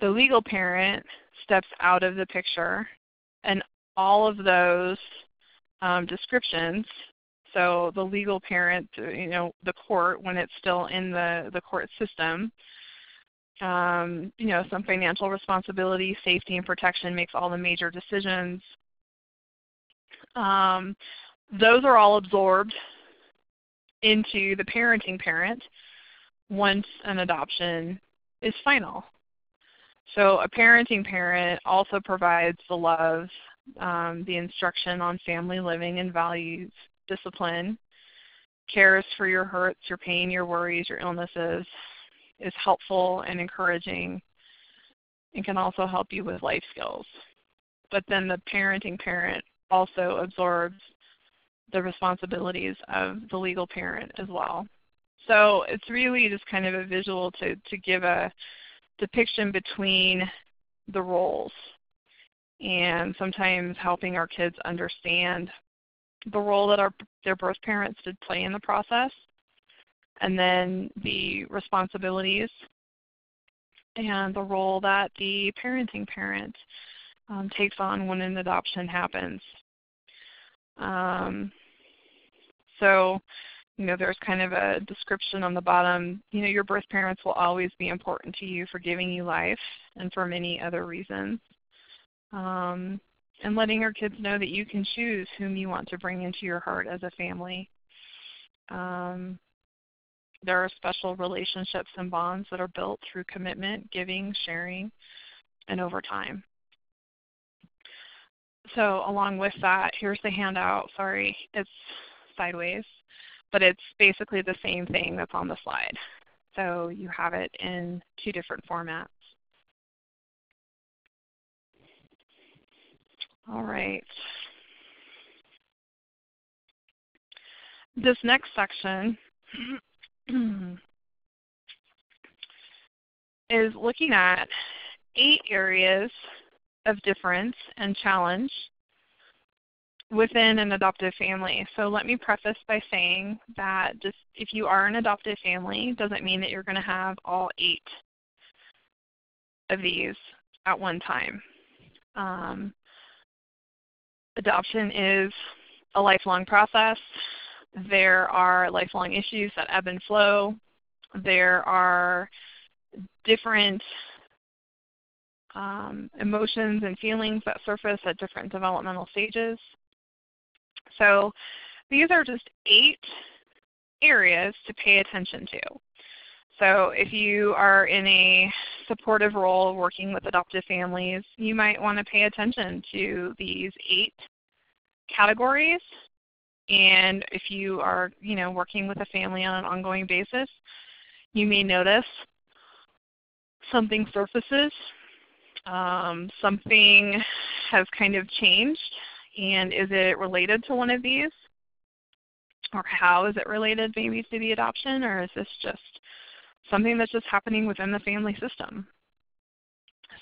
The legal parent steps out of the picture, and all of those descriptions, so the legal parent, the court when it's still in the court system, some financial responsibility, safety, and protection, makes all the major decisions. Those are all absorbed into the parenting parent once an adoption is final. So a parenting parent also provides the love, the instruction on family living and values, discipline, cares for your hurts, your pain, your worries, your illnesses, is helpful and encouraging, and can also help you with life skills. But then the parenting parent also absorbs the responsibilities of the legal parent as well. So it's really just kind of a visual to give a depiction between the roles, and sometimes helping our kids understand the role that their birth parents did play in the process, and then the responsibilities and the role that the parenting parent takes on when an adoption happens. So there's kind of a description on the bottom. Your birth parents will always be important to you for giving you life and for many other reasons. And letting your kids know that you can choose whom you want to bring into your heart as a family. There are special relationships and bonds that are built through commitment, giving, sharing, and over time. So along with that, here's the handout. Sorry, it's sideways, but it's basically the same thing that's on the slide. So you have it in two different formats. All right. This next section is looking at 8 areas of difference and challenge within an adoptive family. So let me preface by saying that just if you are an adoptive family, doesn't mean that you're going to have all 8 of these at one time. Adoption is a lifelong process. There are lifelong issues that ebb and flow. There are different emotions and feelings that surface at different developmental stages. So these are just 8 areas to pay attention to. So if you are in a supportive role working with adoptive families, you might want to pay attention to these 8 categories. And if you are, working with a family on an ongoing basis, you may notice something surfaces, something has kind of changed, and is it related to one of these? Or how is it related maybe to the adoption, or is this just something that's just happening within the family system?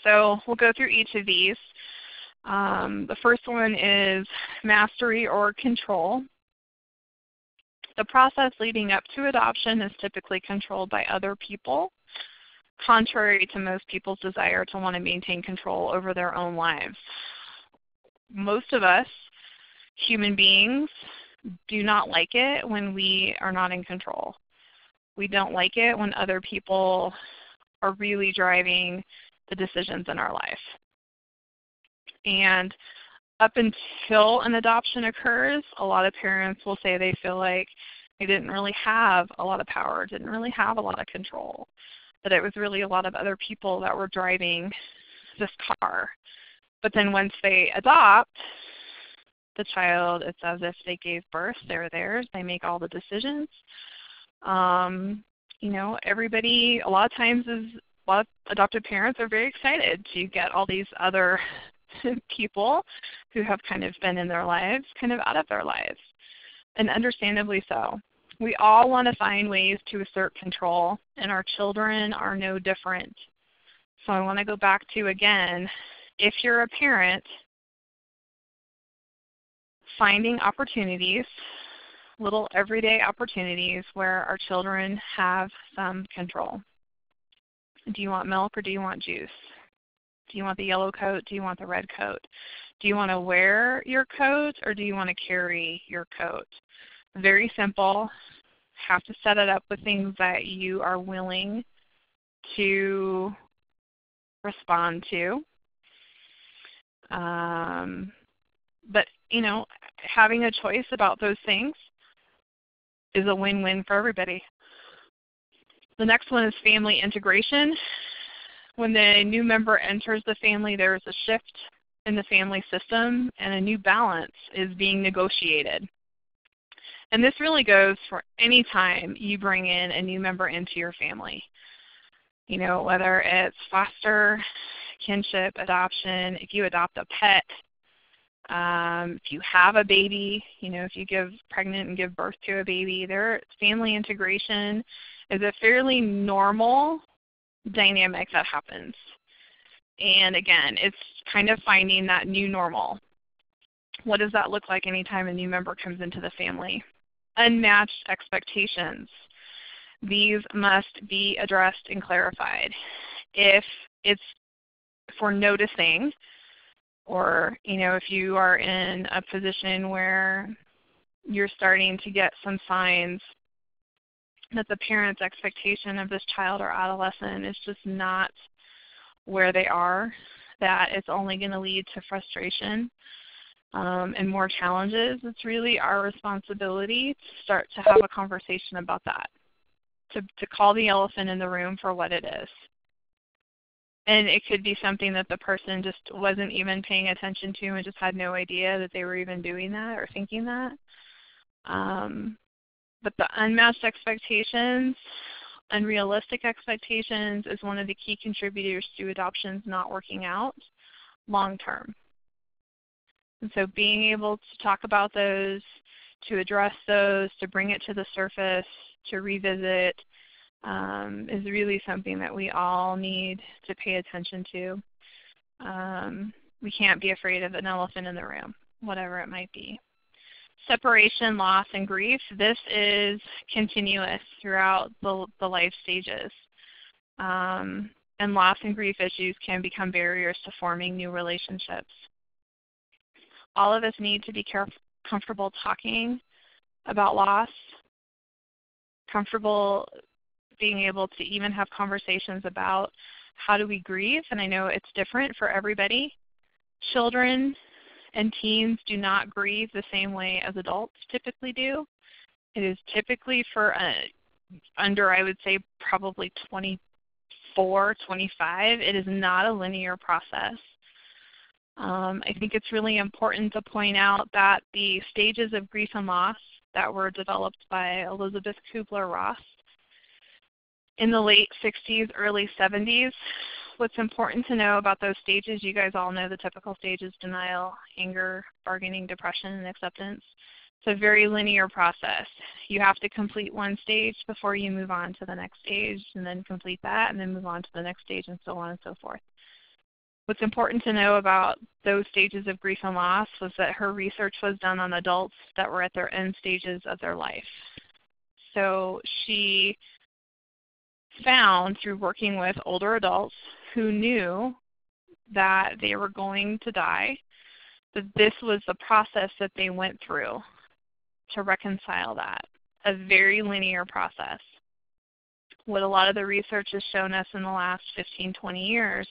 So we'll go through each of these. The first one is mastery or control. The process leading up to adoption is typically controlled by other people, contrary to most people's desire to want to maintain control over their own lives. Most of us, human beings, do not like it when we are not in control. We don't like it when other people are really driving the decisions in our life. And up until an adoption occurs, a lot of parents will say they feel like they didn't really have a lot of power, didn't really have a lot of control, that it was really a lot of other people that were driving this car. But then once they adopt the child, it's as if they gave birth, they're theirs, they make all the decisions. Everybody, a lot of adoptive parents are very excited to get all these other people who have kind of been in their lives kind of out of their lives, and understandably so. We all want to find ways to assert control, and our children are no different. So I want to go back to, again, if you're a parent, finding opportunities, little everyday opportunities where our children have some control. Do you want milk or do you want juice? Do you want the yellow coat? Do you want the red coat? Do you want to wear your coat or do you want to carry your coat? Very simple. Have to set it up with things that you are willing to respond to. But, having a choice about those things is a win-win for everybody. The next one is family integration. When the new member enters the family, there is a shift in the family system and a new balance is being negotiated. And this really goes for any time you bring in a new member into your family. Whether it's foster, kinship, adoption, if you adopt a pet, if you have a baby, if you get pregnant and give birth to a baby, family integration is a fairly normal dynamic that happens. And again, it's kind of finding that new normal. What does that look like anytime a new member comes into the family? Unmatched expectations. These must be addressed and clarified. If we're noticing, or if you are in a position where you're starting to get some signs that the parent's expectation of this child or adolescent is just not where they are, that it's only going to lead to frustration and more challenges, it's really our responsibility to start to have a conversation about that, to call the elephant in the room for what it is. And it could be something that the person just wasn't even paying attention to and just had no idea that they were even doing that or thinking that. But the unmatched expectations, unrealistic expectations is one of the key contributors to adoptions not working out long term. And so being able to talk about those, to address those, to bring it to the surface, to revisit, is really something that we all need to pay attention to. We can't be afraid of an elephant in the room, whatever it might be. Separation, loss, and grief, this is continuous throughout the life stages. And loss and grief issues can become barriers to forming new relationships. All of us need to be comfortable talking about loss, comfortable being able to even have conversations about how do we grieve, and I know it's different for everybody. Children and teens do not grieve the same way as adults typically do. It is typically for under, I would say, probably 24, 25. It is not a linear process. I think it's really important to point out that the stages of grief and loss that were developed by Elizabeth Kubler-Ross in the late 60s, early 70s. What's important to know about those stages, you guys all know the typical stages: denial, anger, bargaining, depression, and acceptance. It's a very linear process. You have to complete one stage before you move on to the next stage, and then complete that, and then move on to the next stage, and so on and so forth. What's important to know about those stages of grief and loss was that her research was done on adults that were at their end stages of their life. So she found, through working with older adults who knew that they were going to die, that this was the process that they went through to reconcile that, a very linear process. What a lot of the research has shown us in the last 15, 20 years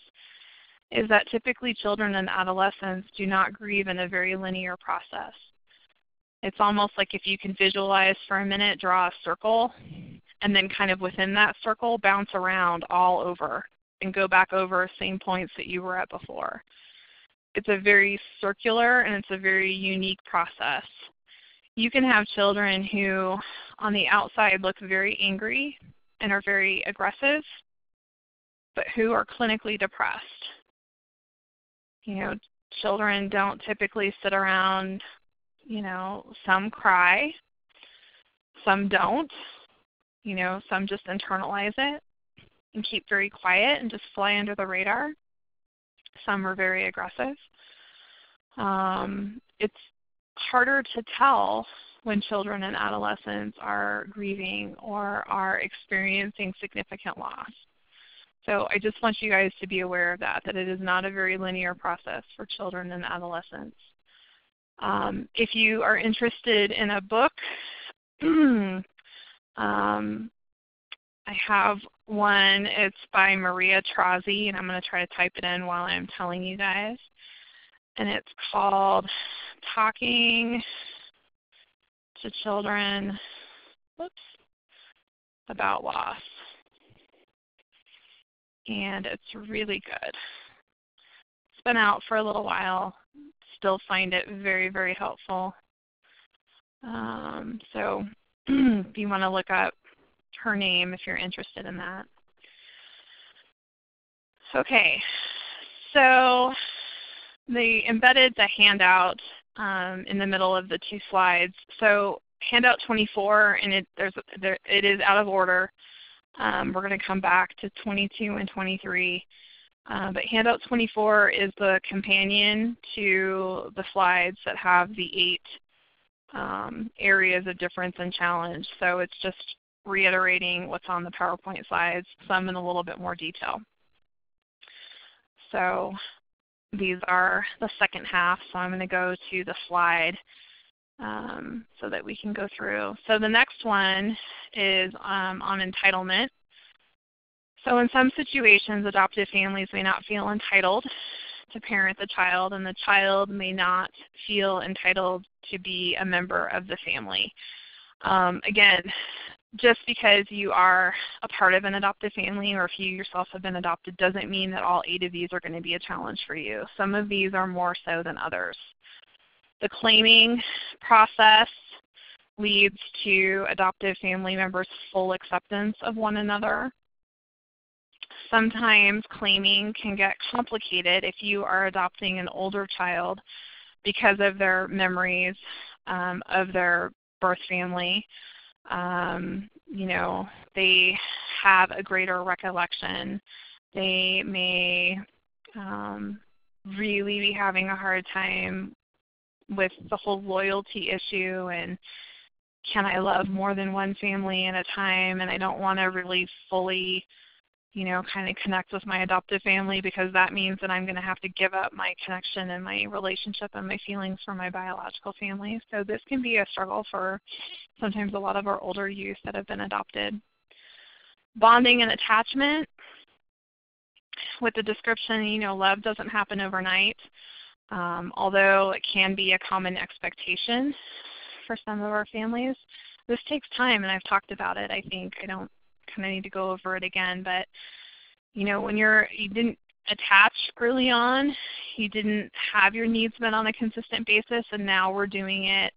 is that typically children and adolescents do not grieve in a very linear process. It's almost like if you can visualize for a minute, draw a circle, and then kind of within that circle bounce around all over and go back over same points that you were at before. It's a very circular and it's a very unique process. You can have children who on the outside look very angry and are very aggressive, but who are clinically depressed. Children don't typically sit around, some cry, some don't. Some just internalize it and keep very quiet and just fly under the radar. Some are very aggressive. It's harder to tell when children and adolescents are grieving or are experiencing significant loss. So I just want you guys to be aware of that, that it is not a very linear process for children and adolescents. If you are interested in a book, I have one. It's by Maria Trazi, and I'm going to try to type it in while I'm telling you guys. And it's called Talking to Children About Loss. And it's really good. It's been out for a little while. Still find it very, very helpful. So if you want to look up her name if you're interested in that. Okay, so they embedded the handout in the middle of the two slides. So handout 24, and it is out of order. We're going to come back to 22 and 23. But handout 24 is the companion to the slides that have the 8 areas of difference and challenge. So it's just reiterating what's on the PowerPoint slides, some in a little bit more detail. So these are the second half, so I'm going to go to the slide so that we can go through. So the next one is on entitlement. So in some situations, adoptive families may not feel entitled to parent the child, and the child may not feel entitled to be a member of the family. Again, just because you are a part of an adoptive family or if you yourself have been adopted doesn't mean that all 8 of these are going to be a challenge for you. Some of these are more so than others. The claiming process leads to adoptive family members' full acceptance of one another. Sometimes claiming can get complicated if you are adopting an older child because of their memories of their birth family. You know, they have a greater recollection. They may really be having a hard time with the whole loyalty issue and can I love more than one family at a time, and I don't want to really fully, you know, kind of connect with my adoptive family because that means that I'm going to have to give up my connection and my relationship and my feelings for my biological family. So this can be a struggle for sometimes a lot of our older youth that have been adopted. Bonding and attachment. With the description, you know, love doesn't happen overnight, although it can be a common expectation for some of our families. This takes time, and I've talked about it. I think I don't kind of need to go over it again, but you know, when you didn't attach early on, you didn't have your needs met on a consistent basis, and now we're doing it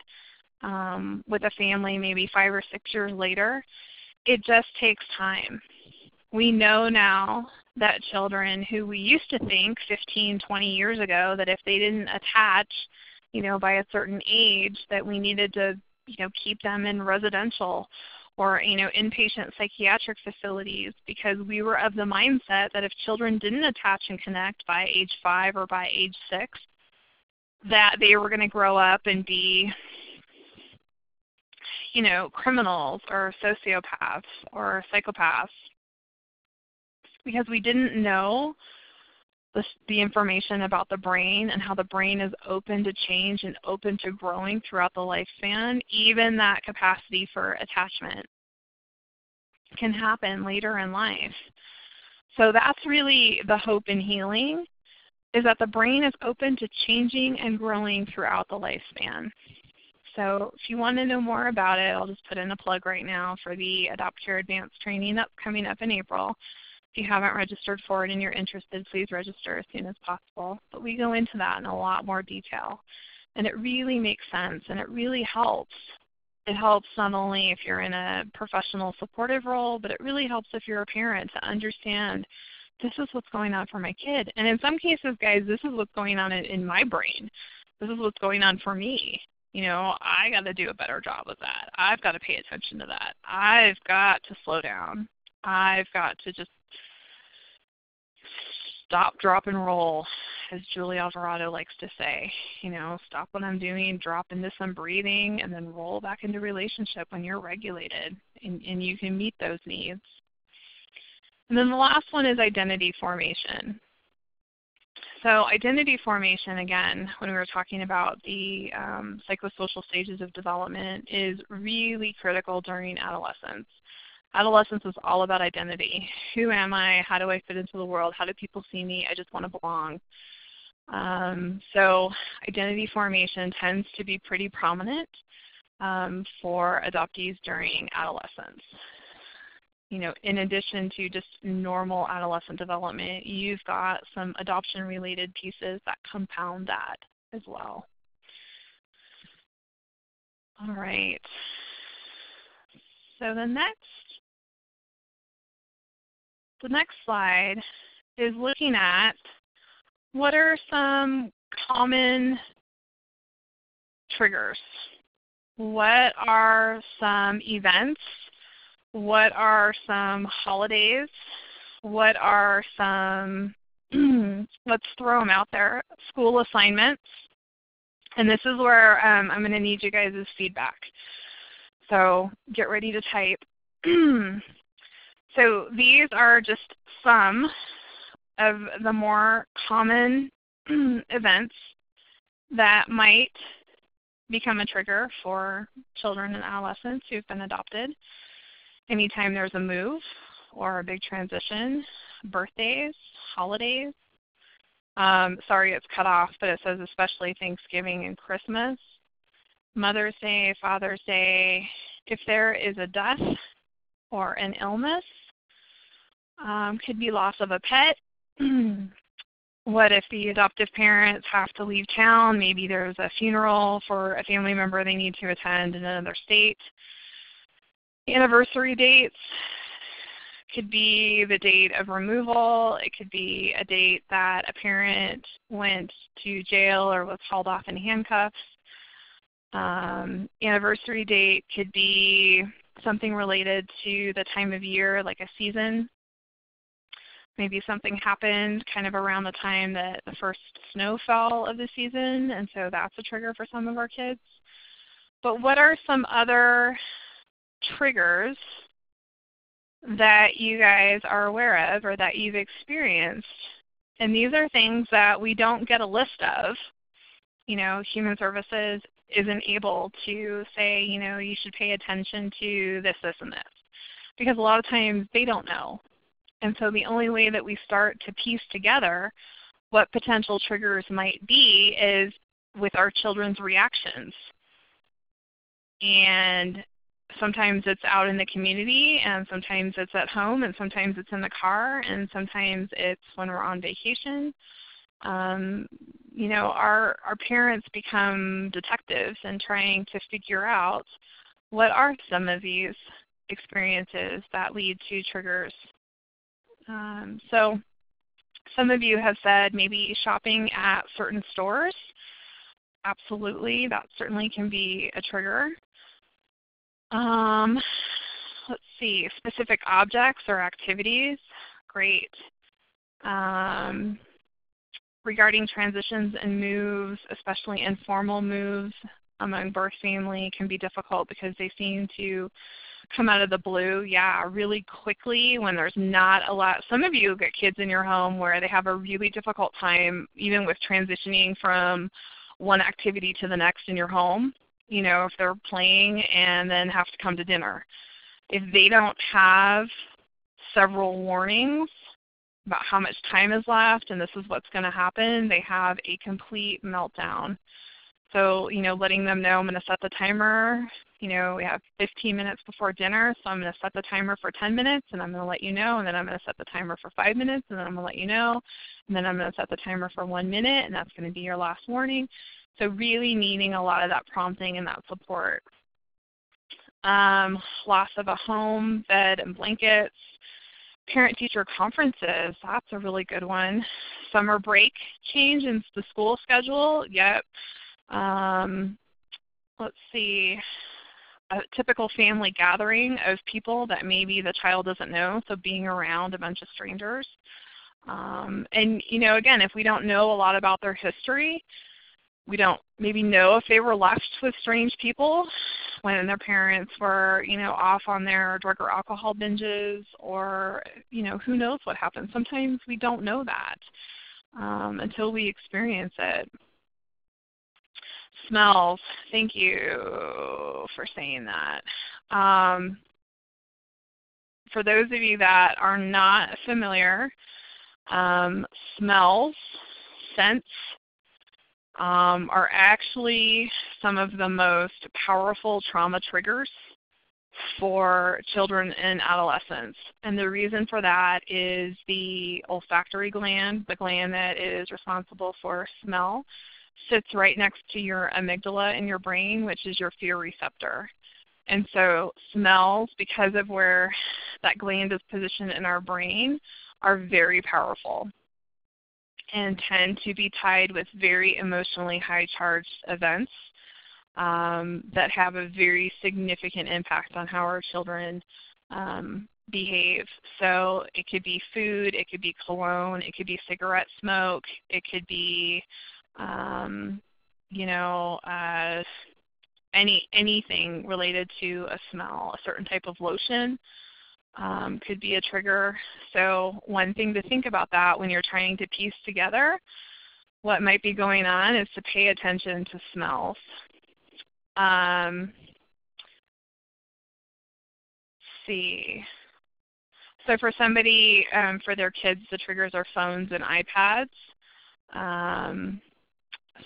with a family maybe 5 or 6 years later. It just takes time. We know now that children who we used to think 15, 20 years ago that if they didn't attach, you know, by a certain age, that we needed to, you know, keep them in residential or, you know, inpatient psychiatric facilities, because we were of the mindset that if children didn't attach and connect by age 5 or by age 6, that they were going to grow up and be, you know, criminals or sociopaths or psychopaths, because we didn't know the information about the brain and how the brain is open to change and open to growing throughout the lifespan. Even that capacity for attachment can happen later in life. So that's really the hope in healing, is that the brain is open to changing and growing throughout the lifespan. So if you want to know more about it, I'll just put in a plug right now for the Adopt Care Advanced training that's coming up in April. If you haven't registered for it and you're interested, please register as soon as possible. But we go into that in a lot more detail. And it really makes sense, and it really helps. It helps not only if you're in a professional supportive role, but it really helps if you're a parent to understand this is what's going on for my kid. And in some cases, guys, this is what's going on in my brain. This is what's going on for me. You know, I got to do a better job with that. I've got to pay attention to that. I've got to slow down. I've got to just stop, drop, and roll, as Julie Alvarado likes to say. You know, stop what I'm doing, drop into some breathing, and then roll back into relationship when you're regulated and you can meet those needs. And then the last one is identity formation. So identity formation, again, when we were talking about the psychosocial stages of development, is really critical during adolescence. Adolescence is all about identity. Who am I? How do I fit into the world? How do people see me? I just want to belong. So identity formation tends to be pretty prominent for adoptees during adolescence. You know, in addition to just normal adolescent development, you've got some adoption-related pieces that compound that as well. All right. So the next slide is looking at what are some common triggers. What are some events? What are some holidays? What are some, let's throw them out there, school assignments. And this is where I'm going to need you guys' feedback. So get ready to type. So these are just some of the more common events that might become a trigger for children and adolescents who've been adopted. Anytime there's a move or a big transition, birthdays, holidays. Sorry it's cut off, but it says especially Thanksgiving and Christmas, Mother's Day, Father's Day. If there is a death or an illness, could be loss of a pet. What if the adoptive parents have to leave town? Maybe there's a funeral for a family member they need to attend in another state. Anniversary dates could be the date of removal. It could be a date that a parent went to jail or was hauled off in handcuffs. Anniversary date could be something related to the time of year, like a season. Maybe something happened kind of around the time that the first snow fell of the season, and so that's a trigger for some of our kids. But what are some other triggers that you guys are aware of or that you've experienced? And these are things that we don't get a list of. You know, Human Services isn't able to say, you know, you should pay attention to this, this, and this. Because a lot of times they don't know. And so the only way that we start to piece together what potential triggers might be is with our children's reactions. And sometimes it's out in the community, and sometimes it's at home, and sometimes it's in the car, and sometimes it's when we're on vacation. You know, our parents become detectives in trying to figure out what are some of these experiences that lead to triggers. So some of you have said maybe shopping at certain stores. Absolutely, that certainly can be a trigger. Let's see, specific objects or activities. Great. Regarding transitions and moves, especially informal moves among birth family, can be difficult because they seem to come out of the blue, really quickly when there's not a lot. Some of you get kids in your home where they have a really difficult time even with transitioning from one activity to the next in your home. You know, if they're playing and then have to come to dinner. If they don't have several warnings about how much time is left and this is what's going to happen, they have a complete meltdown. So, you know, letting them know I'm going to set the timer. You know, we have 15 minutes before dinner, so I'm going to set the timer for 10 minutes, and I'm going to let you know, and then I'm going to set the timer for 5 minutes, and then I'm going to let you know, and then I'm going to set the timer for 1 minute, and that's going to be your last warning. So really needing a lot of that prompting and that support. Loss of a home, bed, and blankets. Parent-teacher conferences, that's a really good one. Summer break change in the school schedule, yep. Let's see, a typical family gathering of people that maybe the child doesn't know, so being around a bunch of strangers. And, you know, again, if we don't know a lot about their history, We don't maybe know if they were left with strange people when their parents were, off on their drug or alcohol binges, or, who knows what happened. Sometimes we don't know that until we experience it. Smells. Thank you for saying that. For those of you that are not familiar, smells, scents, are actually some of the most powerful trauma triggers for children and adolescents. And the reason for that is the olfactory gland, the gland that is responsible for smell, sits right next to your amygdala in your brain, which is your fear receptor. And so smells, because of where that gland is positioned in our brain, are very powerful and tend to be tied with very emotionally high-charged events that have a very significant impact on how our children behave. So it could be food, it could be cologne, it could be cigarette smoke, it could be anything related to a smell. A certain type of lotion could be a trigger. So one thing to think about that when you're trying to piece together what might be going on is to pay attention to smells. Let's see. So for somebody, for their kids, the triggers are phones and iPads.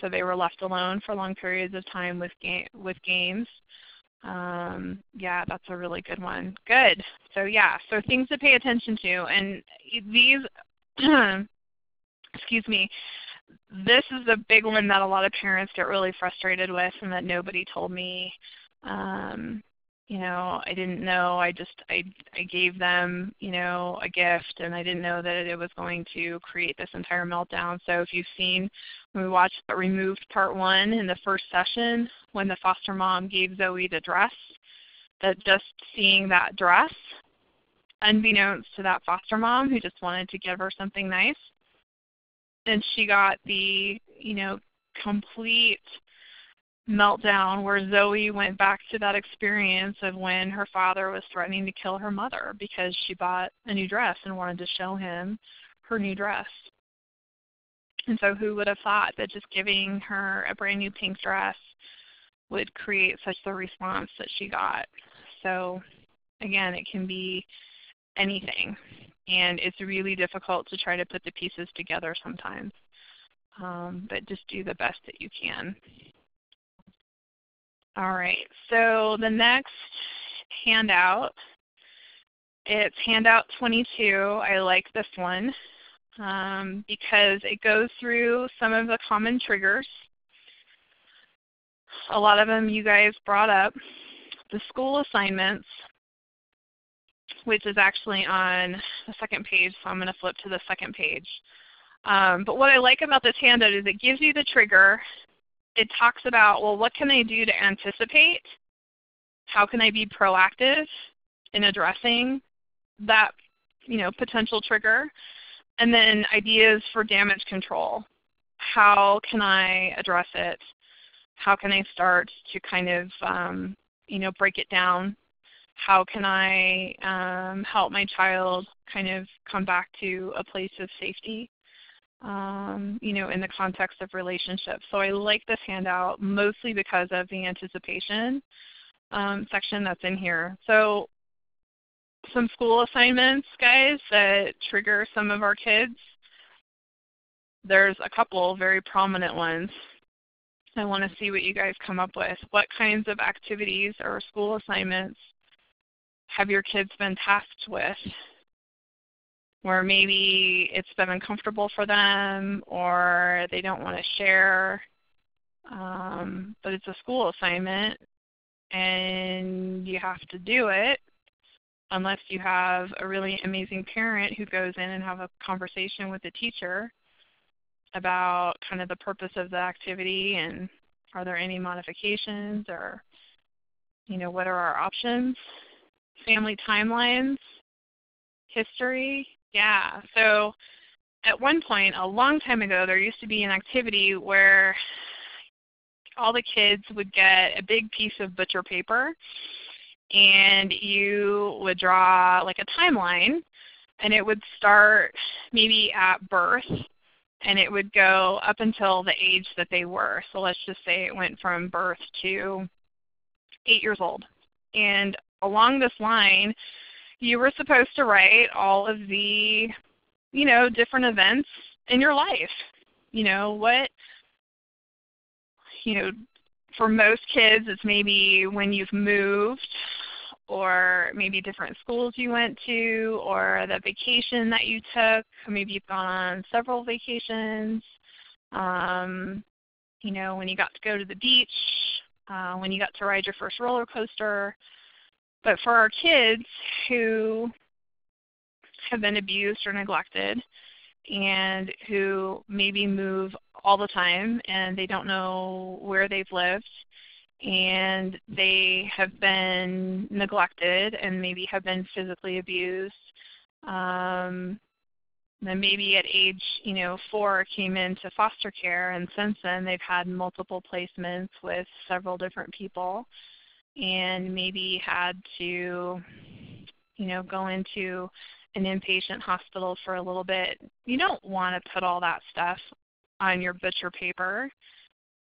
So they were left alone for long periods of time with games. Yeah, that's a really good one. Good. So yeah, so things to pay attention to. And these, excuse me, this is a big one that a lot of parents get really frustrated with, and that nobody told me. I didn't know. I gave them, a gift, and I didn't know that it was going to create this entire meltdown. So if you've seen, when we watched the Removed Part 1 in the first session, when the foster mom gave Zoe the dress, that just seeing that dress, unbeknownst to that foster mom who just wanted to give her something nice, and she got the, complete meltdown where Zoe went back to that experience of when her father was threatening to kill her mother because she bought a new dress and wanted to show him her new dress. And so who would have thought that just giving her a brand new pink dress would create such the response that she got? So again, it can be anything. And it's really difficult to try to put the pieces together sometimes. But just do the best that you can. All right, so the next handout, it's handout 22. I like this one because it goes through some of the common triggers. A lot of them you guys brought up. The school assignments, which is actually on the second page, so I'm going to flip to the second page. But what I like about this handout is it gives you the trigger. It talks about, well, what can I do to anticipate? How can I be proactive in addressing that, potential trigger? And then ideas for damage control. How can I address it? How can I start to kind of, break it down? How can I help my child kind of come back to a place of safety? In the context of relationships. So I like this handout mostly because of the anticipation section that's in here. So some school assignments, guys, that trigger some of our kids. There's a couple very prominent ones. I want to see what you guys come up with. What kinds of activities or school assignments have your kids been tasked with, where maybe it's been uncomfortable for them or they don't want to share, but it's a school assignment and you have to do it unless you have a really amazing parent who goes in and have a conversation with the teacher about kind of the purpose of the activity and are there any modifications or, what are our options. Family timelines, history. Yeah, so at one point, a long time ago, there used to be an activity where all the kids would get a big piece of butcher paper, and you would draw like a timeline, and it would start maybe at birth, and it would go up until the age that they were. So let's just say it went from birth to 8 years old. And along this line, you were supposed to write all of the, different events in your life. For most kids, it's maybe when you've moved, or maybe different schools you went to, or the vacation that you took. Maybe you've gone on several vacations. When you got to go to the beach, when you got to ride your first roller coaster. But for our kids who have been abused or neglected, and who maybe move all the time and they don't know where they've lived, and they have been neglected and maybe have been physically abused, then maybe at age 4 came into foster care, and since then they've had multiple placements with several different people, and maybe had to go into an inpatient hospital for a little bit. You don't want to put all that stuff on your butcher paper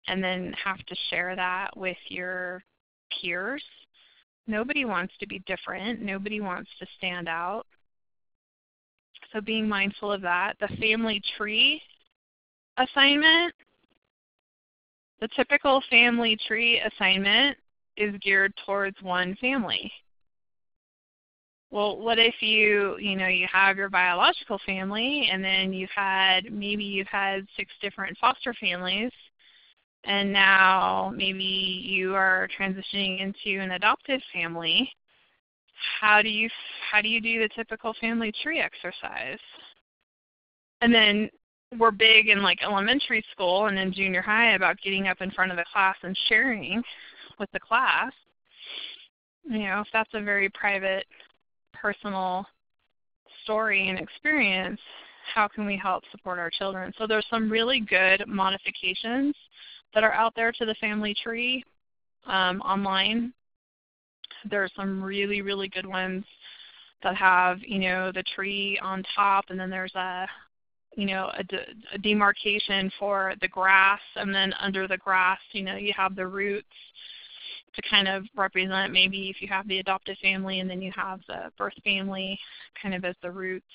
and then have to share that with your peers. Nobody wants to be different. Nobody wants to stand out. So being mindful of that. The family tree assignment, the typical family tree assignment is geared towards one family. Well, what if you have your biological family, and then you've had 6 different foster families, and now maybe you are transitioning into an adoptive family? How do you do the typical family tree exercise? And then we're big in like elementary school and in junior high about getting up in front of the class and sharing with the class. If that's a very private, personal story and experience, how can we help support our children? So there's some really good modifications that are out there to the family tree online. There are some really, really good ones that have, the tree on top, and then there's a demarcation for the grass, and then under the grass, you have the roots to kind of represent maybe if you have the adoptive family, and then you have the birth family kind of as the roots.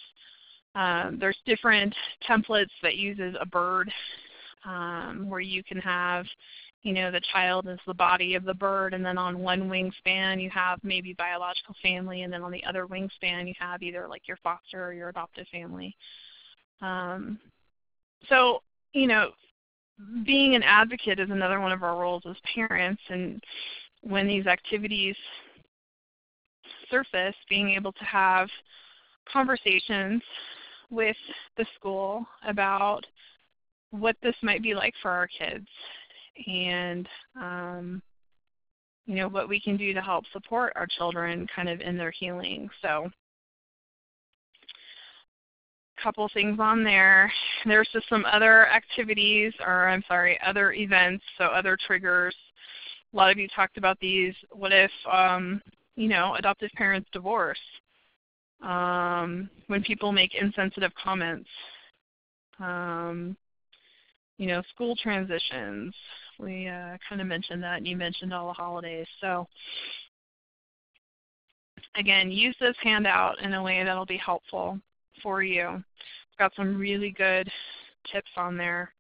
There's different templates that uses a bird, where you can have, the child is the body of the bird, and then on one wingspan you have maybe biological family, and then on the other wingspan you have either like your foster or your adoptive family. So, being an advocate is another one of our roles as parents, and when these activities surface, being able to have conversations with the school about what this might be like for our kids, and what we can do to help support our children kind of in their healing. So a couple things on there. There's just some other activities, other events, so other triggers. A lot of you talked about these. What if, adoptive parents divorce? When people make insensitive comments. School transitions. We kind of mentioned that, and you mentioned all the holidays. So again, use this handout in a way that will be helpful for you. It's got some really good tips on there.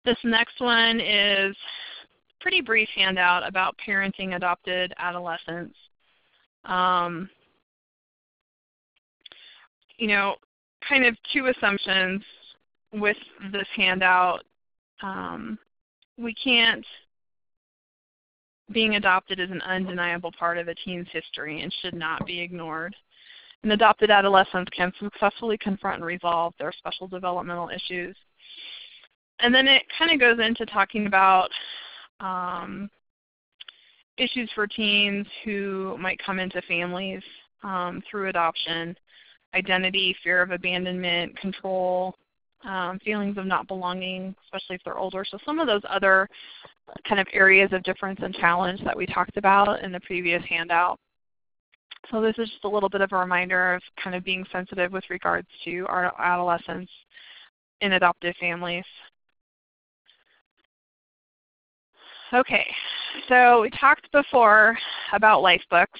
This next one is a pretty brief handout about parenting adopted adolescents. Kind of 2 assumptions with this handout. Being adopted is an undeniable part of a teen's history and should not be ignored. And adopted adolescents can successfully confront and resolve their special developmental issues. And then it kind of goes into talking about issues for teens who might come into families through adoption: identity, fear of abandonment, control, feelings of not belonging, especially if they're older. So some of those other kind of areas of difference and challenge that we talked about in the previous handout. So this is just a little bit of a reminder of kind of being sensitive with regards to our adolescents in adoptive families. Okay, so we talked before about life books.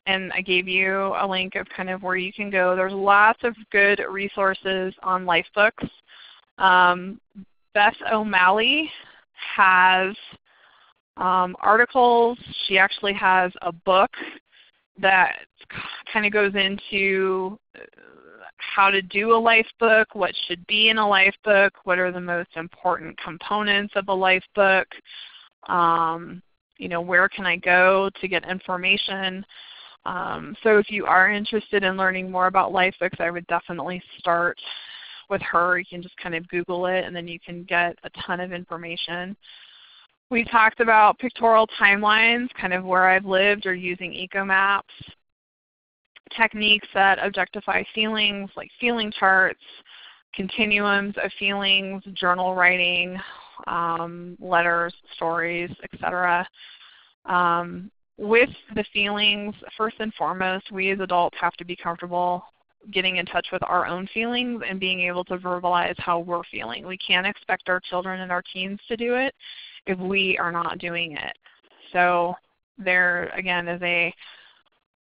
And I gave you a link of kind of where you can go. There's lots of good resources on life books. Beth O'Malley has articles. She actually has a book that kind of goes into how to do a life book, what should be in a life book, what are the most important components of a life book, where can I go to get information. So if you are interested in learning more about life books, I would definitely start with her. You can just kind of Google it and then you can get a ton of information. We talked about pictorial timelines, kind of where I've lived, or using eco maps, techniques that objectify feelings like feeling charts, continuums of feelings, journal writing, letters, stories, etc. With the feelings, first and foremost, we as adults have to be comfortable getting in touch with our own feelings and being able to verbalize how we're feeling. We can't expect our children and our teens to do it if we are not doing it. So there, again, is a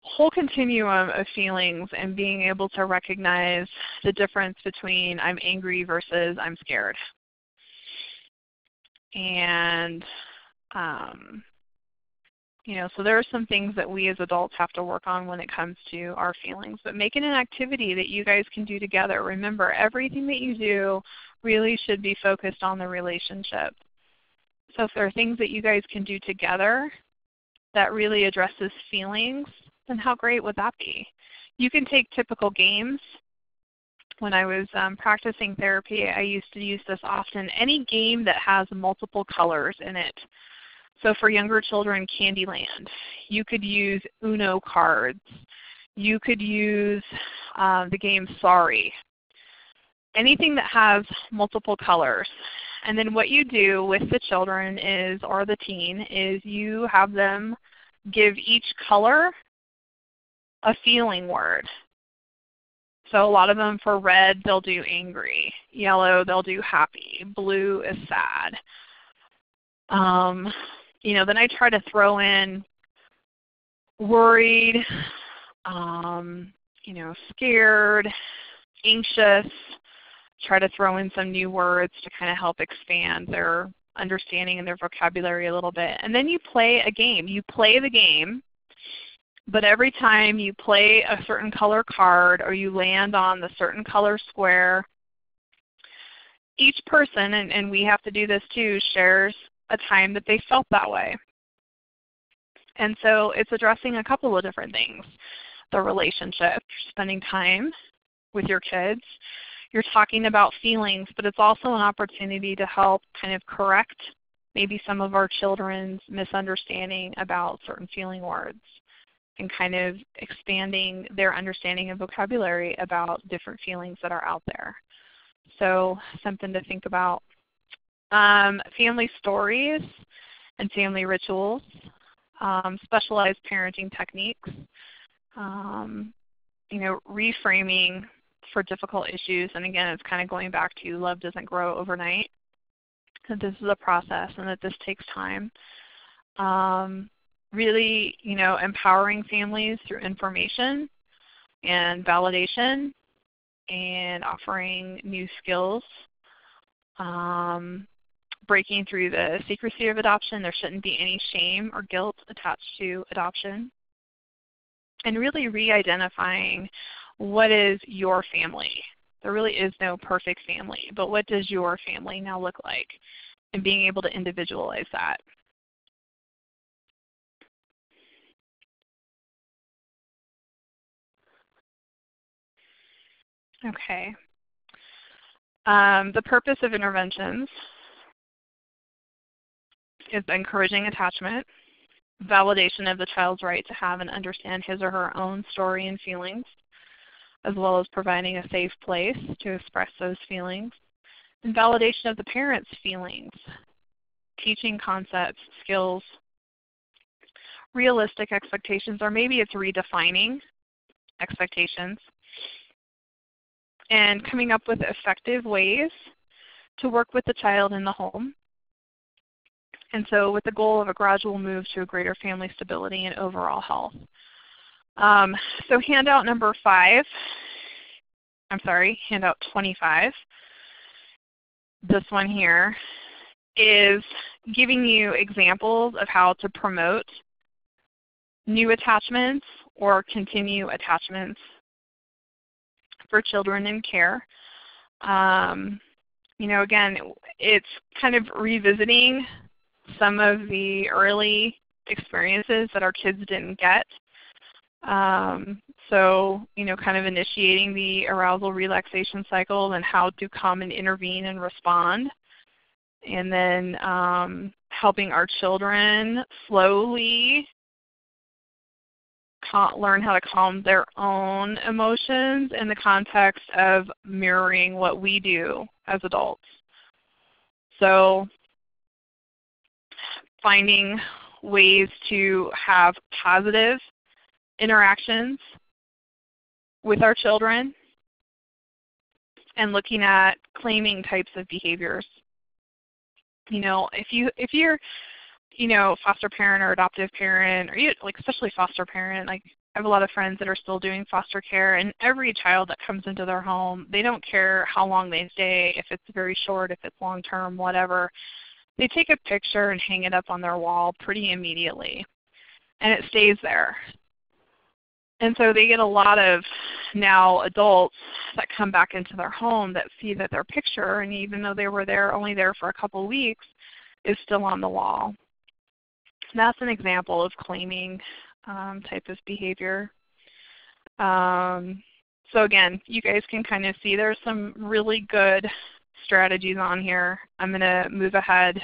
whole continuum of feelings and being able to recognize the difference between I'm angry versus I'm scared. And so there are some things that we as adults have to work on when it comes to our feelings. But make it an activity that you guys can do together. Remember, everything that you do really should be focused on the relationship. So if there are things that you guys can do together that really addresses feelings, then how great would that be? You can take typical games. When I was practicing therapy, I used to use this often. Any game that has multiple colors in it. So for younger children, Candyland. You could use Uno cards. You could use the game Sorry. Anything that has multiple colors. And then what you do with the children is, or the teen, is you have them give each color a feeling word. So a lot of them, for red, they'll do angry. Yellow, they'll do happy. Blue is sad. Then I try to throw in worried, scared, anxious. Try to throw in some new words to kind of help expand their understanding and their vocabulary a little bit. And then you play a game. You play the game, but every time you play a certain color card or you land on the certain color square, each person, and we have to do this too, shares a time that they felt that way. And so it's addressing a couple of different things. The relationship, spending time with your kids. You're talking about feelings, but it's also an opportunity to help kind of correct maybe some of our children's misunderstanding about certain feeling words and kind of expanding their understanding of vocabulary about different feelings that are out there. So something to think about. Family stories and family rituals, specialized parenting techniques, reframing for difficult issues. And again, it's kind of going back to love doesn't grow overnight, that this is a process and that this takes time. Really, empowering families through information and validation and offering new skills. Breaking through the secrecy of adoption. There shouldn't be any shame or guilt attached to adoption. And really re-identifying what is your family. There really is no perfect family, but what does your family now look like? And being able to individualize that. Okay. The purpose of interventions is encouraging attachment, validation of the child's right to have and understand his or her own story and feelings, as well as providing a safe place to express those feelings. And validation of the parents' feelings, teaching concepts, skills, realistic expectations, or maybe it's redefining expectations, and coming up with effective ways to work with the child in the home. And so with the goal of a gradual move to a greater family stability and overall health. So handout number 5, handout 25, this one here, is giving you examples of how to promote new attachments or continue attachments for children in care. Again, it's kind of revisiting some of the early experiences that our kids didn't get. Kind of initiating the arousal relaxation cycle and how to come and intervene and respond. And then helping our children slowly learn how to calm their own emotions in the context of mirroring what we do as adults. So finding ways to have positive interactions with our children and looking at claiming types of behaviors. If you're foster parent or adoptive parent, or especially foster parent, I have a lot of friends that are still doing foster care, and every child that comes into their home, they don't care how long they stay, if it's very short, if it's long term, whatever. They take a picture and hang it up on their wall pretty immediately, and it stays there. And so they get a lot of now adults that come back into their home that see that their picture, and even though they were only there for a couple weeks, is still on the wall. That's an example of claiming type of behavior. So again, you guys can kind of see there's some really good strategies on here. I'm going to move ahead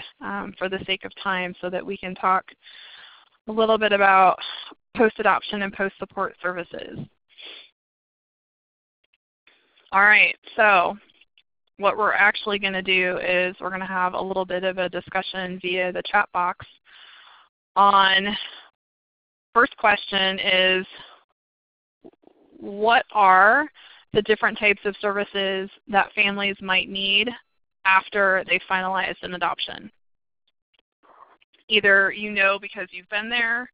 for the sake of time so that we can talk a little bit about post-adoption and post-support services. All right, so what we're actually going to do is we're going to have a little bit of a discussion via the chat box on, first question is, what are the different types of services that families might need after they finalize an adoption? Either because you've been there,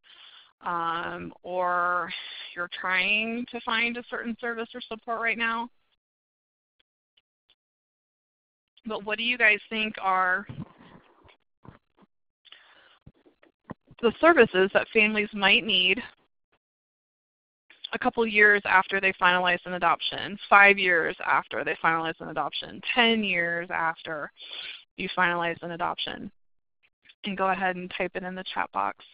or you're trying to find a certain service or support right now. But what do you guys think are the services that families might need a couple years after they finalize an adoption, 5 years after they finalize an adoption, 10 years after you finalize an adoption? And go ahead and type it in the chat box.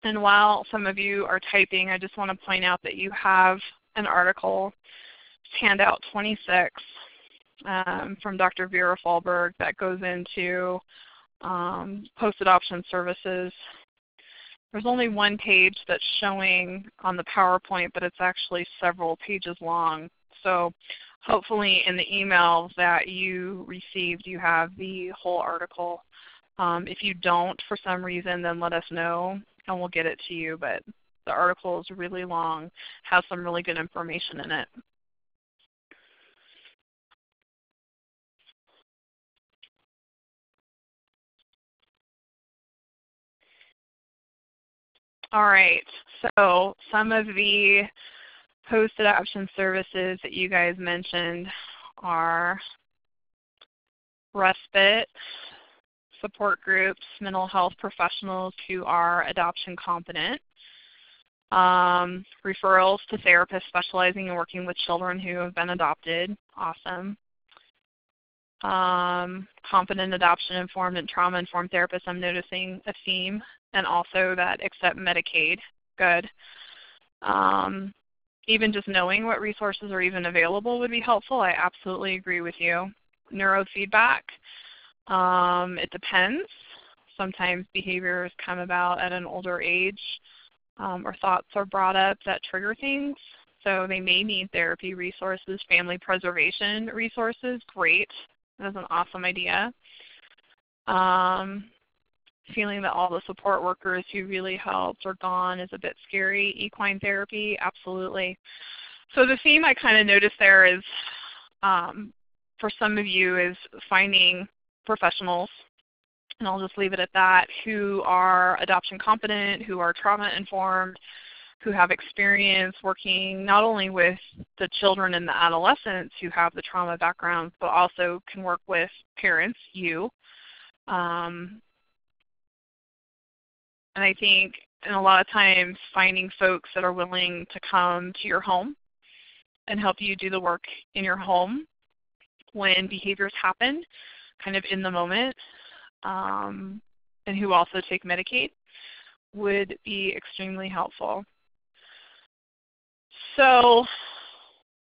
And while some of you are typing, I just want to point out that you have an article, handout 26, from Dr. Vera Fahlberg that goes into post-adoption services. There's only one page that's showing on the PowerPoint, but it's actually several pages long. So hopefully in the email that you received, you have the whole article. If you don't for some reason, then let us know and we'll get it to you. But the article is really long, has some really good information in it. All right, so some of the post-adoption services that you guys mentioned are respite, support groups, mental health professionals who are adoption competent, referrals to therapists specializing in working with children who have been adopted. Awesome. Confident adoption-informed and trauma-informed therapists, I'm noticing a theme, and also that accept Medicaid. Good. Even just knowing what resources are even available would be helpful. I absolutely agree with you. Neurofeedback, it depends. Sometimes behaviors come about at an older age, or thoughts are brought up that trigger things. So they may need therapy resources, family preservation resources. Great. That's an awesome idea. Feeling that all the support workers who really helped are gone is a bit scary. Equine therapy, absolutely. So the theme I kind of noticed there is, for some of you, is finding professionals, and I'll just leave it at that, who are adoption competent, who are trauma informed, who have experience working not only with the children and the adolescents who have the trauma backgrounds, but also can work with parents, you. And I think, and a lot of times, finding folks that are willing to come to your home and help you do the work in your home when behaviors happen, kind of in the moment, and who also take Medicaid, would be extremely helpful. So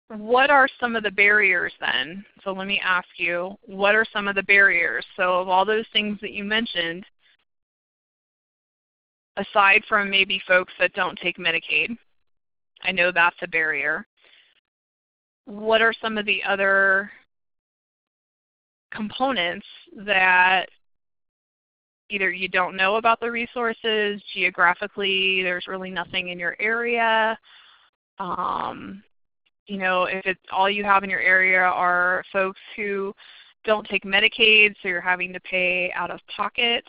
what are some of the barriers then? So let me ask you, what are some of the barriers? So of all those things that you mentioned, aside from maybe folks that don't take Medicaid, I know that's a barrier, what are some of the other components that either you don't know about the resources, geographically there's really nothing in your area, you know, if it's all you have in your area are folks who don't take Medicaid, so you're having to pay out of pocket.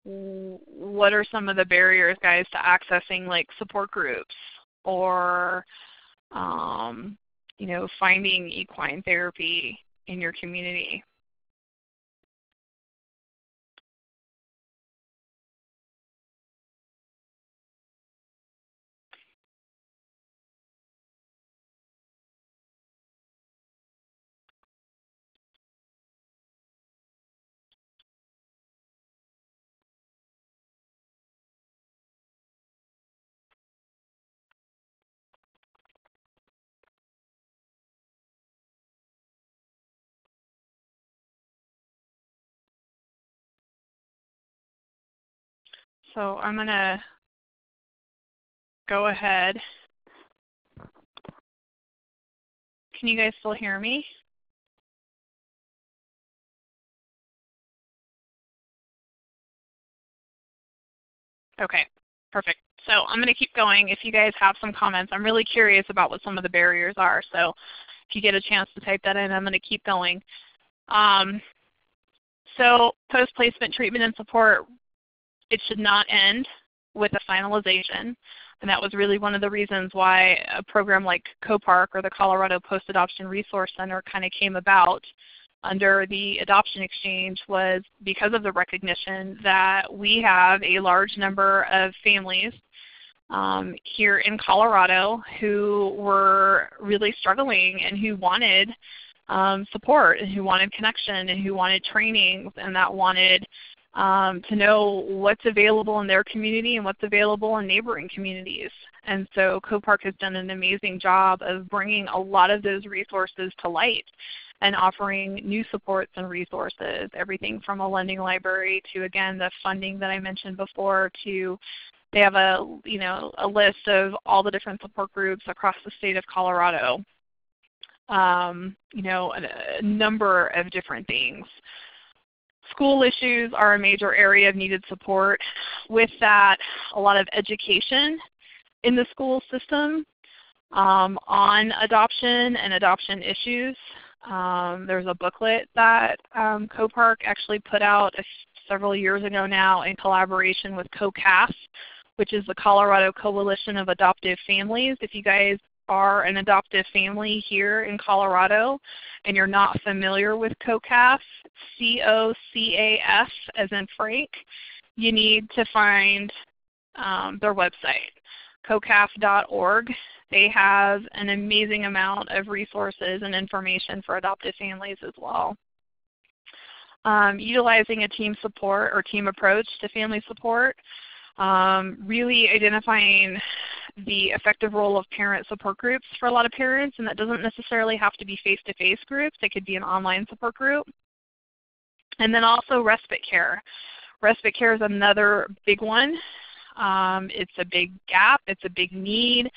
What are some of the barriers, guys, to accessing like support groups or you know, finding equine therapy in your community? So I'm going to go ahead. Can you guys still hear me? Okay, perfect. So I'm going to keep going. If you guys have some comments, I'm really curious about what some of the barriers are. So if you get a chance to type that in, I'm going to keep going. So post-placement treatment and support, it should not end with a finalization. And that was really one of the reasons why a program like COPARC, or the Colorado Post-Adoption Resource Center, kind of came about under the adoption exchange, was because of the recognition that we have a large number of families here in Colorado who were really struggling and who wanted support and who wanted connection and who wanted training and that wanted to know what's available in their community and what's available in neighboring communities. And so COPARC has done an amazing job of bringing a lot of those resources to light and offering new supports and resources, everything from a lending library to, again, the funding that I mentioned before, to they have a list of all the different support groups across the state of Colorado. A number of different things. School issues are a major area of needed support. With that, a lot of education in the school system on adoption and adoption issues. There's a booklet that COPARC actually put out several years ago now in collaboration with COCAS, which is the Colorado Coalition of Adoptive Families. If you guys are an adoptive family here in Colorado and you're not familiar with COCAS, C-O-C-A-S as in Frank, you need to find their website, cocaf.org. They have an amazing amount of resources and information for adoptive families as well. Utilizing a team support or team approach to family support. Really identifying the effective role of parent support groups for a lot of parents, and that doesn't necessarily have to be face-to-face groups. It could be an online support group. And then also respite care. Respite care is another big one. It's a big gap. It's a big need.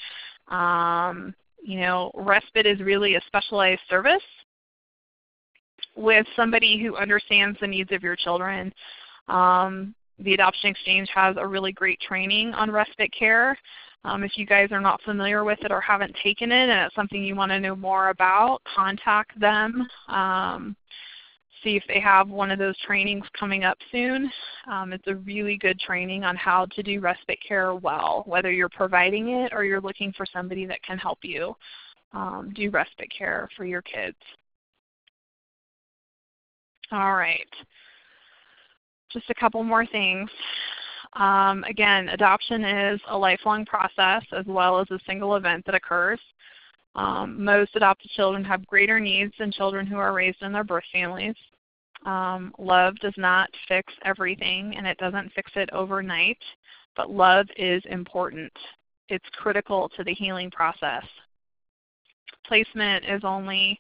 You know, respite is really a specialized service with somebody who understands the needs of your children. The Adoption Exchange has a really great training on respite care. If you guys are not familiar with it or haven't taken it and it's something you want to know more about, contact them. See if they have one of those trainings coming up soon. It's a really good training on how to do respite care well, whether you're providing it or you're looking for somebody that can help you do respite care for your kids. All right. Just a couple more things. Again, adoption is a lifelong process as well as a single event that occurs. Most adopted children have greater needs than children who are raised in their birth families. Love does not fix everything, and it doesn't fix it overnight, but love is important. It's critical to the healing process. Placement is only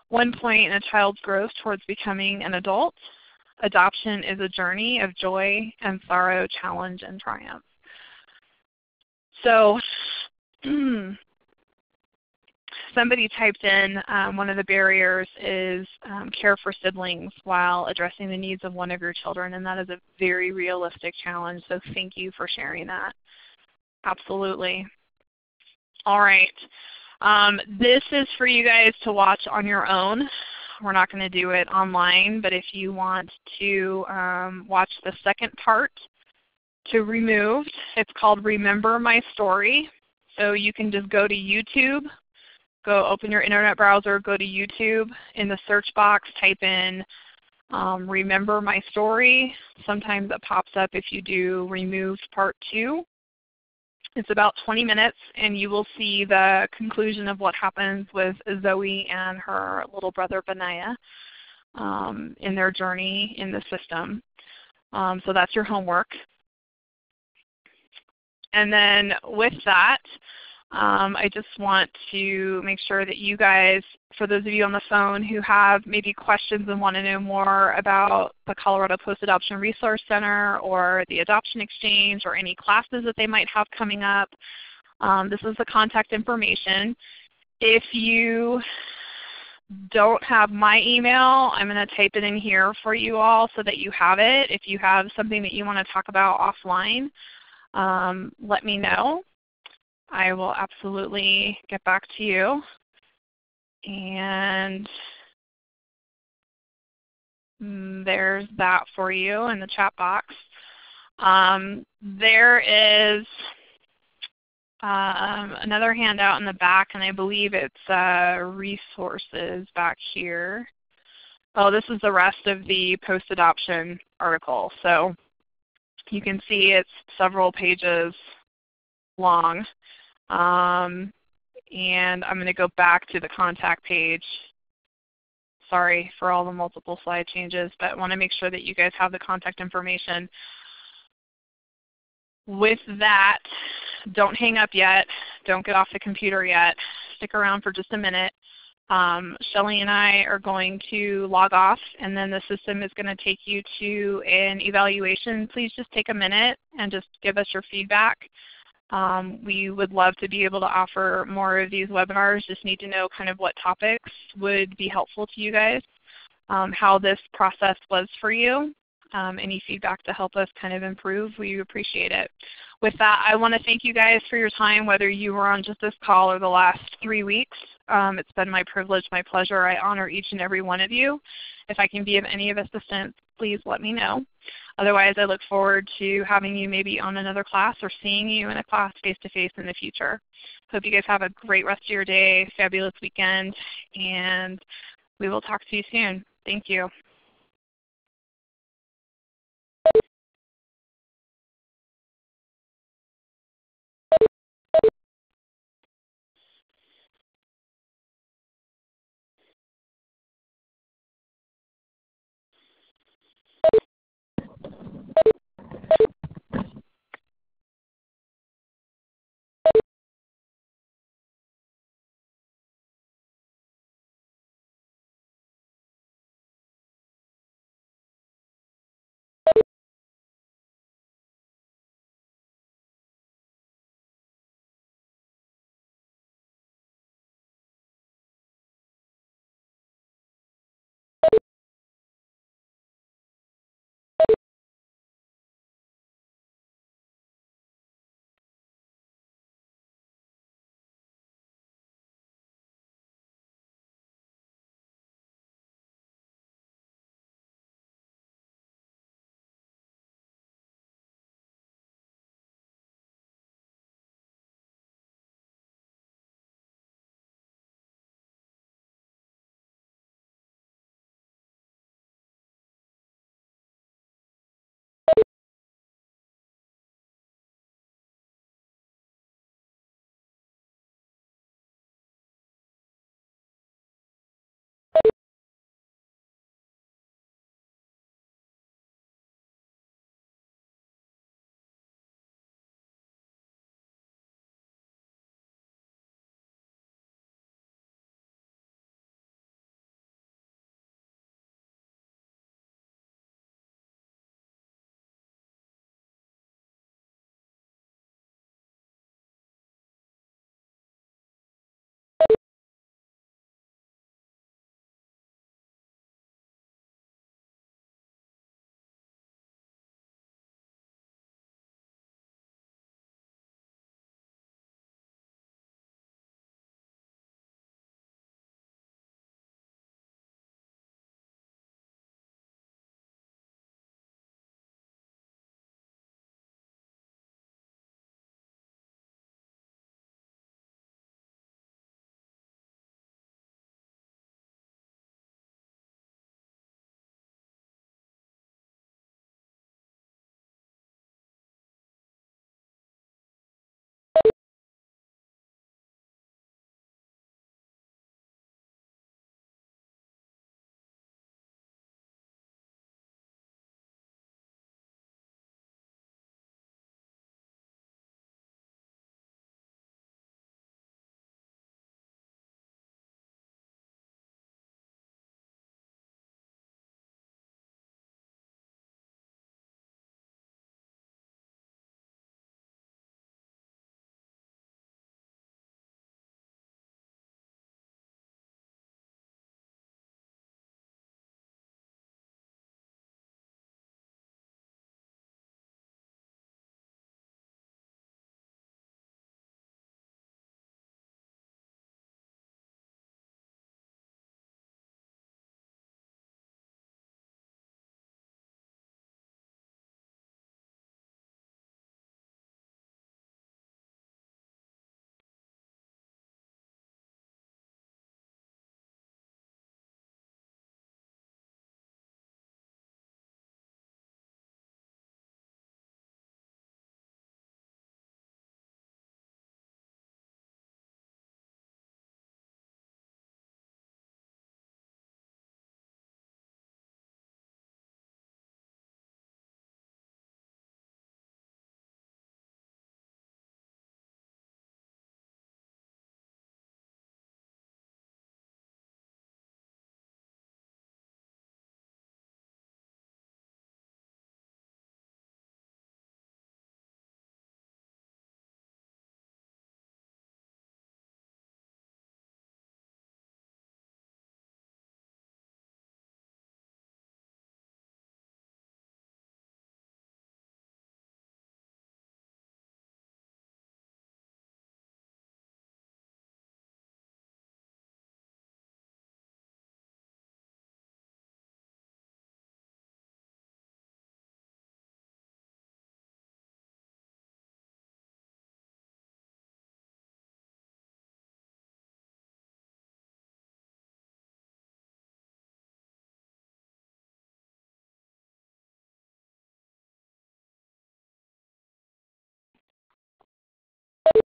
one point in a child's growth towards becoming an adult. Adoption is a journey of joy and sorrow, challenge and triumph. So somebody typed in one of the barriers is care for siblings while addressing the needs of one of your children, and that is a very realistic challenge, so thank you for sharing that. Absolutely. All right. This is for you guys to watch on your own. We're not going to do it online, but if you want to watch the second part to Removed, it's called Remember My Story. So you can just go to YouTube, go open your internet browser, go to YouTube. In the search box, type in Remember My Story. Sometimes it pops up if you do Removed Part 2. It's about 20 minutes, and you will see the conclusion of what happens with Zoe and her little brother Benaiah in their journey in the system. So that's your homework. And then with that, I just want to make sure that you guys, for those of you on the phone who have maybe questions and want to know more about the Colorado Post-Adoption Resource Center or the Adoption Exchange or any classes that they might have coming up, this is the contact information. If you don't have my email, I'm going to type it in here for you all so that you have it. If you have something that you want to talk about offline, let me know. I will absolutely get back to you. And there's that for you in the chat box. There is another handout in the back, and I believe it's resources back here. Oh, this is the rest of the post-adoption article. So you can see it's several pages long. And I'm going to go back to the contact page. Sorry for all the multiple slide changes, but I want to make sure that you guys have the contact information. With that, don't hang up yet. Don't get off the computer yet. Stick around for just a minute. Shelly and I are going to log off, and then the system is going to take you to an evaluation. Please just take a minute and just give us your feedback. We would love to be able to offer more of these webinars. Just need to know kind of what topics would be helpful to you guys, how this process was for you. Any feedback to help us kind of improve, we appreciate it. With that, I want to thank you guys for your time, whether you were on just this call or the last 3 weeks. It's been my privilege, my pleasure. I honor each and every one of you. If I can be of any of assistance, please let me know. Otherwise, I look forward to having you maybe on another class or seeing you in a class face-to-face in the future. Hope you guys have a great rest of your day, fabulous weekend, and we will talk to you soon. Thank you.